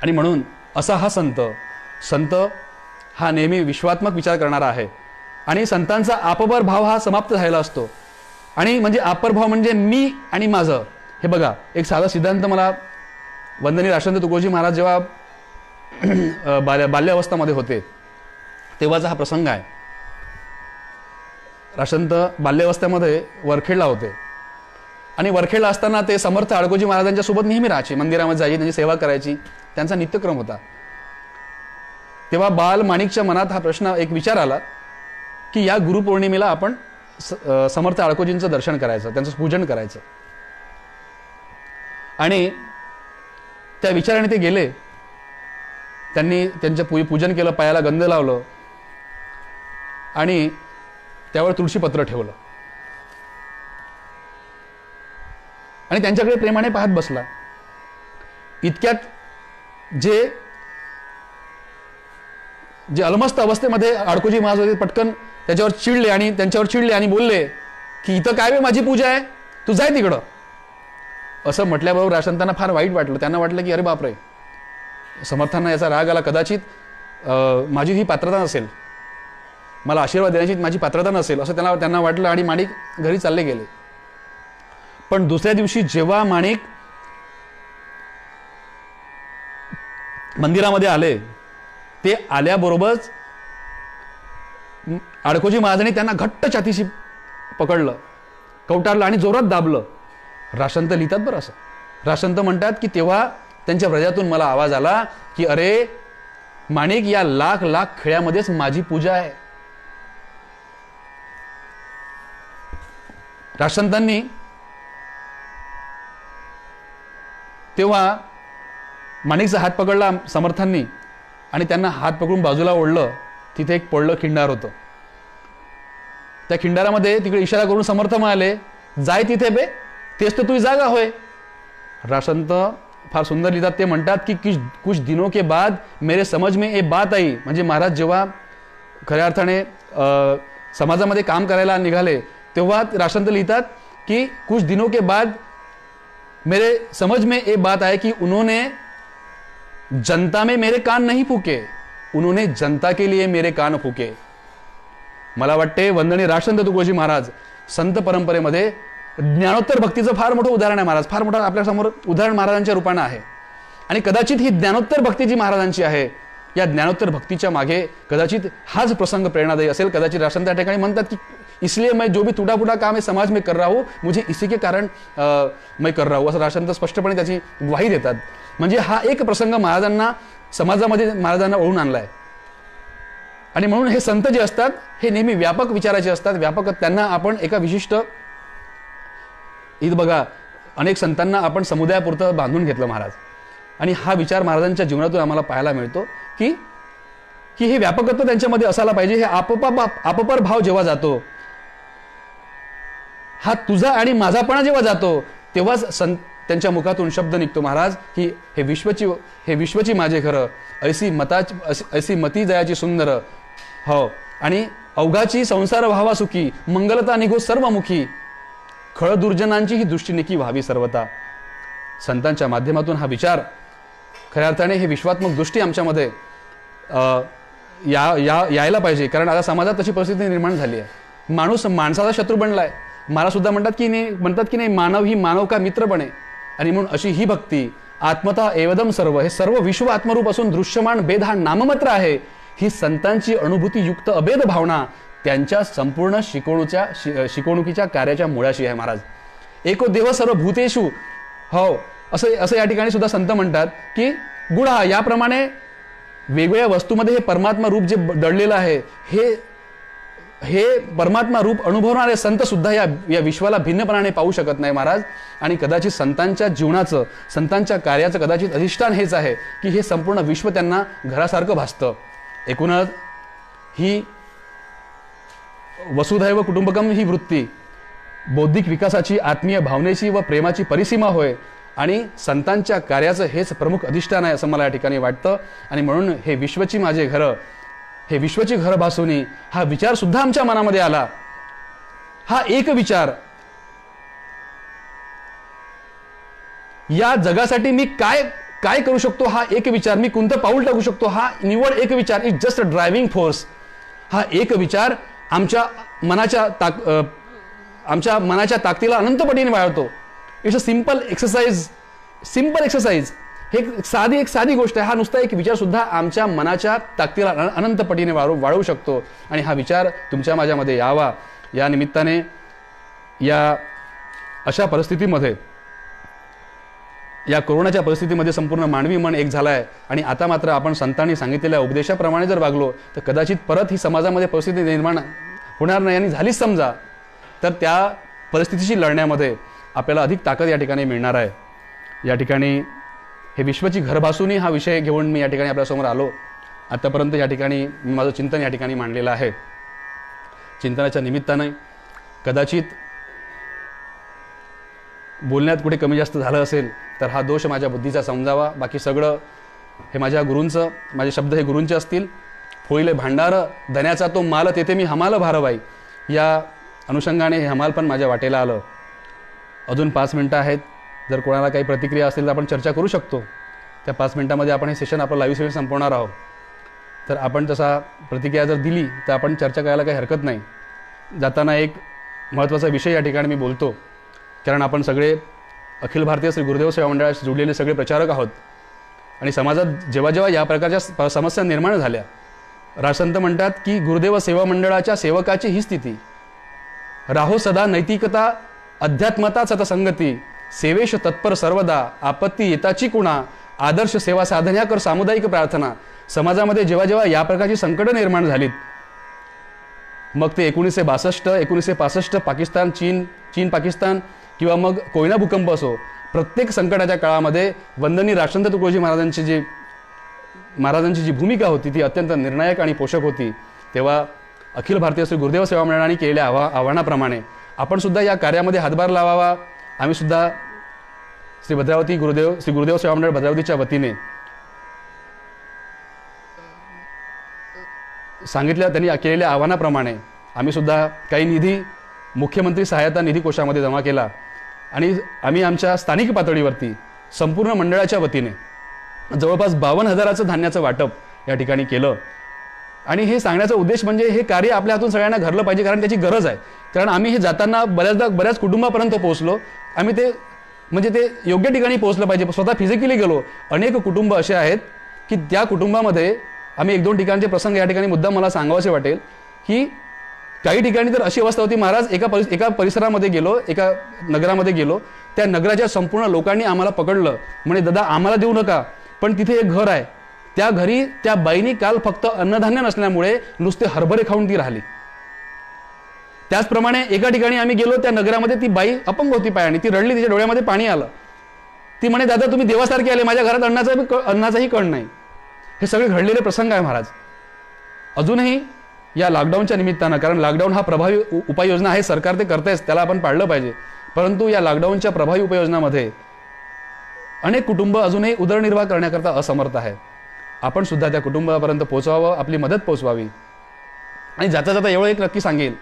आणि म्हणून असा हा संत हा नेहमी विश्वात्मक विचार करणारा आहे. आणि संतांचा आपपर भाव हा समाप्त झालेला असतो. आणि म्हणजे आपपर भाव म्हणजे मी आणि माझं. हे बघा, एक साधा सिद्धांत मला वंदनीय राष्ट्रसंत तुकोजी महाराज जेव्हा बाल्यावस्थामध्ये होते तेव्हाचा हा प्रसंग आहे. राष्ट्रसंत बाल्यावस्थेमध्ये वरखेडला होते आणि वरखेडला असताना ते समर्थ आडकोजी महाराजांच्या सोबत नेहमी राहायचे, मंदिरामध्ये जायची, त्यांची सेवा करायची, त्यांचा नित्यक्रम होता. तेव्हा बाल माणिकच्या मनात हा प्रश्न एक विचार आला की या गुरुपौर्णिमेला आपण समर्थ आडकोजींचं दर्शन करायचं, त्यांचं पूजन करायचं. आणि त्या विचाराने ते गेले. त्यांनी त्यांचं पूजन केलं, पायाला गंध लावलं आणि त्यावर तुळशीपत्र ठेवलं आणि त्यांच्याकडे प्रेमाने पाहत बसला. इतक्यात जे अलमस्त अवस्थेमध्ये आडकोजी महाराज होते, पटकन त्यांच्यावर चिडले आणि बोलले की इथं काय माझी पूजा आहे, तू जाय तिकडं. असं म्हटल्याबरोबर राष्ट्रसंतांना फार वाईट वाटलं. त्यांना वाटलं की अरे बापरे, समर्थांना याचा राग आला, कदाचित माझी ही पात्रता नसेल, मला आशीर्वाद देण्याची माझी पात्रता नसेल असं त्यांना वाटलं आणि माणिक घरी चालले गेले. पण दुसऱ्या दिवशी जेव्हा माणिक मंदिरामध्ये आले, ते आल्याबरोबरच आडकोजी महाराजांनी त्यांना घट्ट छातीशी पकडलं, कवटारलं आणि जोरात दाबलं. राष्ट्रसंत लिहितात बरं असं. राष्ट्रसंत म्हणतात की तेव्हा त्यांच्या हृदयातून मला आवाज आला की अरे माणिक, या लाख लाख खेळ्यामध्येच माझी पूजा आहे. राष्ट्रसंतांनी तेव्हा माणिकचा हात पकडला समर्थांनी आणि त्यांना हात पकडून बाजूला ओढलं. तिथे एक पोळलं खिंडार होतं. त्या खिंडारामध्ये तिकडे इशारा करून समर्थ म्हणाले, जाय तिथे बे, तेच तर तुझी जागा होय. राष्ट्रसंत फार सुंदर लिहितात. ते म्हणतात की कुछ दिनों के बाद मेरे समझ में ये बात आई. म्हणजे महाराज जेव्हा खऱ्या अर्थाने समाजामध्ये काम करायला निघाले तेव्हा राष्ट्रसंत लिहितात की कुछ दिनों के बाद मेरे समझ में ये बात आई कि उन्होंने जनता में मेरे कान नहीं फूके, उन्होंने जनता के लिए मेरे कान फूके. मला वाटते वंदनीय राष्ट्रसंत तुकोजी महाराज संत परंपरेमध्ये ज्ञानोत्तर भक्तीचं फार मोठं उदाहरण आहे. महाराज फार मोठं आपल्यासमोर उदाहरण महाराजांच्या रूपानं आहे. आणि कदाचित ही ज्ञानोत्तर भक्ती जी महाराजांची आहे, या ज्ञानोत्तर भक्तीच्या मागे कदाचित हाच प्रसंग प्रेरणादायी असेल. कदाचित राष्ट्रसंत त्या ठिकाणी म्हणतात की इसलिए मैं जो भी टूटा फूटा काम है समाज में कर रहा हूं, मुझे इसी के कारण मैं कर रहा हूं, असं राष्ट्रसंत स्पष्टपणे त्याची ग्वाही देतात. म्हणजे हा एक प्रसंग महाराजांना समाजामध्ये महाराजांना ओढून आणलाय. आणि म्हणून हे संत जे असतात हे नेहमी व्यापक विचाराचे असतात. व्यापक त्यांना आपण एका विशिष्ट बघा, अनेक संतांना आपण समुदायापुरतं बांधून घेतलं महाराज. आणि हा विचार महाराजांच्या जीवनातून आम्हाला पाहायला मिळतो की हे व्यापकत्व त्यांच्यामध्ये असायला पाहिजे. हे आपपर भाव जेव्हा जातो, हा तुझा आणि माझापणा जेव्हा जातो, तेव्हाच त्यांच्या मुखातून शब्द निघतो महाराज की हे विश्वची माझे घर, ऐसी मती जयाची सुंदर, हो, आणि अवघाची संसार व्हावा सुखी, मंगलता निघो सर्वमुखी, खळ दुर्जनांची ही दृष्टीनिकी व्हावी सर्वता. संतांच्या माध्यमातून हा विचार खऱ्या अर्थाने हे विश्वात्मक दृष्टी आमच्यामध्ये यायला पाहिजे. कारण आता समाजात तशी परिस्थिती निर्माण झाली आहे. माणूस माणसाचा शत्रू बनलाय. मला सुद्धा म्हणतात की नाही मानव ही मानव का मित्र बने. आणि म्हणून अशी ही भक्ती, आत्मता एवदम सर्व, हे सर्व विश्व आत्मरूप असून दृश्यमान भेद हा नाममात्र आहे, ही संतांची अनुभूती युक्त अभेद भावना त्यांच्या संपूर्ण शिकवणुकीच्या कार्याच्या मुळाशी आहे महाराज. एको देव सर्व भूतेषु, हो, असं या ठिकाणी सुद्धा संत म्हणतात की गुढा, याप्रमाणे वेगवेगळ्या वस्तूमध्ये हे परमात्मा रूप जे दडलेलं आहे, हे परमात्मा रूप अनुभवणारे संत सुद्धा या विश्वाला भिन्नपणाने पाहू शकत नाही महाराज. आणि कदाचित संतांच्या जीवनाचं, संतांच्या कार्याचं कदाचित अधिष्ठान हेच आहे की हे संपूर्ण विश्व त्यांना घरासारखं भासतं. एकूणच ही वसुधैव कुटुंबकम ही वृत्ती बौद्धिक विकासाची, आत्मीय भावनेची व प्रेमाची परिसीमा होय. आणि संतांच्या कार्याचं हेच प्रमुख अधिष्ठान आहे असं मला या ठिकाणी वाटतं. आणि म्हणून हे विश्वची माझे घर, हे विश्वची घर भासुनी, हा विचार सुद्धा आमच्या मनामध्ये आला. हा एक विचार, या जगासाठी मी काय करू शकतो, हा एक विचार, मी कोणतं पाऊल टाकू शकतो, हा निवड एक विचार is just a driving force. हा एक विचार आमच्या मनाच्या ताकदीला अनंत पटीने वाढवतो. It's a simple exercise. हे एक साधी गोष्ट आहे. हा नुसता एक विचार सुद्धा आमच्या मनाच्या ताकदीला अनंत पटीने वाढवू शकतो. आणि हा विचार तुमच्या माझ्यामध्ये यावा, या निमित्ताने या अशा परिस्थितीमध्ये, या कोरोनाच्या परिस्थितीमध्ये संपूर्ण मानवी मन एक झालाय. आणि आता मात्र आपण संतांनी सांगितलेल्या उपदेशाप्रमाणे जर वागलो तर कदाचित परत ही समाजामध्ये परिस्थिती निर्माण होणार नाही. आणि झालीच समजा तर त्या परिस्थितीशी लढण्यामध्ये आपल्याला अधिक ताकद या ठिकाणी मिळणार आहे. या ठिकाणी हे विश्वची घर भासुनी हा विषय घेऊन मी या ठिकाणी आपल्यासमोर आलो. आतापर्यंत या ठिकाणी मी माझं चिंतन या ठिकाणी मांडलेलं आहे. चिंतनाच्या निमित्ताने कदाचित बोलण्यात कुठे कमी जास्त झालं असेल तर हा दोष माझ्या बुद्धीचा समजावा. बाकी सगळं हे माझ्या गुरूंचं, माझे शब्द हे गुरूंचे असतील. फोळीले भांडार धन्याचा तो माल, तेथे मी हमाल भारबाई, या अनुषंगाने हे हमाल पण माझ्या वाटेला आलं. अजून 5 मिनटं आहेत. जर कोणाला काही प्रतिक्रिया असेल तर आपण चर्चा करू शकतो. त्या 5 मिनटामध्ये आपण हे सेशन, आपलं लाईव्ह सेशन संपवणार आहोत. तर आपण तसा प्रतिक्रिया जर दिली तर आपण चर्चा करायला काही हरकत नाही. जाताना एक महत्त्वाचा विषय या ठिकाणी मी बोलतो, कारण आपण सगळे अखिल भारतीय श्री गुरुदेव सेवा मंडळाशी जोडलेले सगळे प्रचारक आहोत. आणि समाजात जेव्हा जेव्हा या प्रकारच्या समस्या निर्माण झाल्या, राजसंत म्हणतात की गुरुदेव सेवा मंडळाच्या सेवकाची ही स्थिती, राहो सदा नैतिकता अध्यात्मता सतसंगती, सेवेश तत्पर सर्वदा, आपत्ती येताची कुणा, आदर्श सेवा साधन्या कर सामुदायिक प्रार्थना. समाजामध्ये जेव्हा जेव्हा या प्रकारची संकटं निर्माण झालीत, मग ते 1962, 1965 पाकिस्तान, चीन पाकिस्तान किंवा मग कोयना भूकंप असो, प्रत्येक संकटाच्या काळामध्ये वंदनीय राष्ट्रसंत तुकडोजी महाराजांची जी भूमिका होती ती अत्यंत निर्णायक आणि पोषक होती. तेव्हा अखिल भारतीय श्री गुरुदेव सेवा मंडळाने केलेल्या आव्हानाप्रमाणे आपण सुद्धा या कार्यामध्ये हातभार लावावा. आम्ही सुद्धा श्री गुरुदेव सेवा मंडळ भद्रावतीच्या वतीने त्यांनी केलेल्या आव्हानाप्रमाणे आम्ही सुद्धा काही निधी मुख्यमंत्री सहायता निधी कोशामध्ये जमा केला आणि आम्ही आमच्या स्थानिक पातळीवरती संपूर्ण मंडळाच्या वतीने जवळपास 52,000चं धान्याचं वाटप या ठिकाणी केलं. आणि हे सांगण्याचा उद्देश म्हणजे हे कार्य आपल्या हातून सगळ्यांना घडलं पाहिजे, कारण त्याची गरज आहे. कारण आम्ही हे जाताना बऱ्याच कुटुंबापर्यंत पोहोचलो. आम्ही ते योग्य ठिकाणी पोहोचलं पाहिजे. स्वतः फिजिकली गेलो. अनेक कुटुंब असे आहेत की त्या कुटुंबामध्ये आम्ही 1-2 ठिकाणचे प्रसंग या ठिकाणी मुद्दाम मला सांगावासे वाटेल की काही ठिकाणी तर अशी अवस्था होती, महाराज एका परिसरामध्ये गेलो, एका नगरामध्ये गेलो, त्या नगराच्या संपूर्ण लोकांनी आम्हाला पकडलं. म्हणे दादा आम्हाला देऊ नका, पण तिथे एक घर आहे, त्या घरी त्या बाईनी काल फक्त अन्नधान्य नसल्यामुळे नुसते हरभरे खाऊन ती राहिली. त्याचप्रमाणे एका ठिकाणी आम्ही गेलो, त्या नगरामध्ये ती बाई अपंग होती पायाने, ती रडली, तिच्या डोळ्यामध्ये पाणी आलं. ती म्हणे दादा तुम्ही देवासारखे आले, माझ्या घरात अन्नाचाही कण नाही. हे सगळे घडलेले प्रसंग आहे महाराज. अजूनही या लॉकडाऊनच्या निमित्तानं, कारण लॉकडाऊन हा प्रभावी उपाययोजना आहे, सरकार ते करतेच, त्याला आपण पाळलं पाहिजे, परंतु या लॉकडाऊनच्या प्रभावी उपाययोजनामध्ये अनेक कुटुंब अजूनही उदरनिर्वाह करण्याकरता असमर्थ आहे. आपण सुद्धा त्या कुटुंबापर्यंत पोहोचवावं, आपली मदत पोहोचवावी. आणि जाता जाता एवढं एक नक्की सांगेल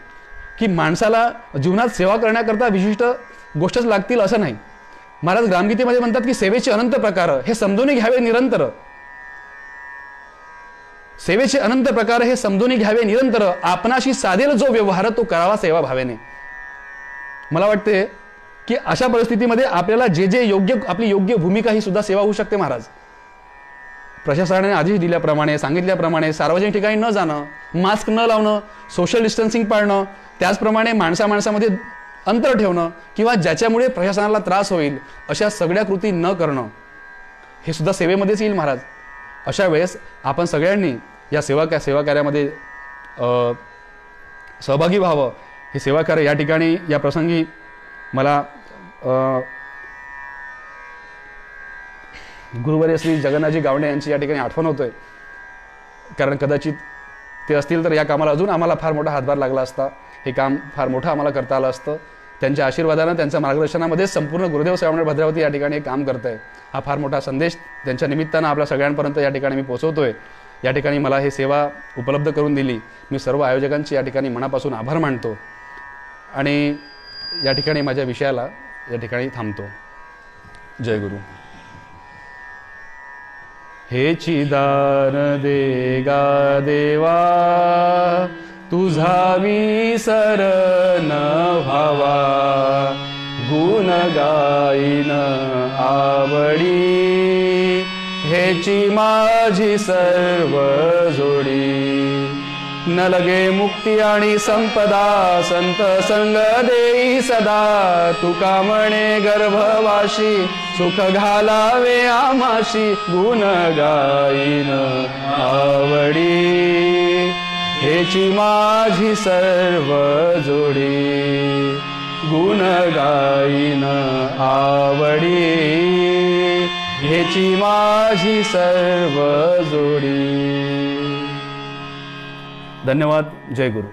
की माणसाला जीवनात सेवा करण्याकरता विशिष्ट गोष्टच लागतील असं नाही. महाराज ग्रामगीतेमध्ये म्हणतात की सेवेचे अनंत प्रकार हे समजून घ्यावे निरंतर. सेवेचे अनंत प्रकार हे समजून घ्यावे निरंतर, आपणाशी साधेल जो व्यवहार तो करावा सेवा भावेने. मला वाटते की अशा परिस्थितीमध्ये आपल्याला जे योग्य, आपली योग्य भूमिका ही सुद्धा सेवा होऊ शकते महाराज. प्रशासनाने आदेश दिल्याप्रमाणे, सांगितल्याप्रमाणे सार्वजनिक ठिकाणी न जाणं, मास्क न लावणं, सोशल डिस्टन्सिंग पाळणं, त्याचप्रमाणे माणसामध्ये अंतर ठेवणं किंवा ज्याच्यामुळे प्रशासनाला त्रास होईल अशा सगळ्या कृती न करणं हे सुद्धा सेवेमध्येच येईल महाराज. अशा वेळेस आपण सगळ्यांनी या सेवा कार्यामध्ये सहभागी व्हावं. हे सेवा कार्य या ठिकाणी या प्रसंगी मला गुरुवर्य श्री जगन्नाथजी गावंडे यांची या ठिकाणी आठवण होतोय, कारण कदाचित ते असतील तर या कामाला अजून आम्हाला फार मोठा हातभार लागला असता, हे काम फार मोठं आम्हाला करता आलं असतं. त्यांच्या आशीर्वादानं, त्यांच्या मार्गदर्शनामध्ये संपूर्ण गुरुदेव सेवा मंडळ भद्रावती या ठिकाणी एक काम करत आहे. हा फार मोठा संदेश त्यांच्या निमित्तानं आपल्या सगळ्यांपर्यंत या ठिकाणी मी पोहोचवतोय. या ठिकाणी मला हे सेवा उपलब्ध करून दिली, मी सर्व आयोजकांची या ठिकाणी मनापासून आभार मानतो आणि या ठिकाणी माझ्या विषयाला या ठिकाणी थांबतो. जय गुरु. हेची दान दे गा देवा, तुझा विसर न व्हावा, गुण गाईन आवडी, हेची माझी सर्व जोडी. न लगे मुक्ती आणि संपदा, संत संग देई सदा, तुका म्हणे गर्भवाशी, सुख घालावे आमाशी, गुण गाईन आवडी, हेची माझी सर्व जोडी. गुण गाईन आवडी, हेची माझी सर्व जोडी. धन्यवाद. जय गुरु.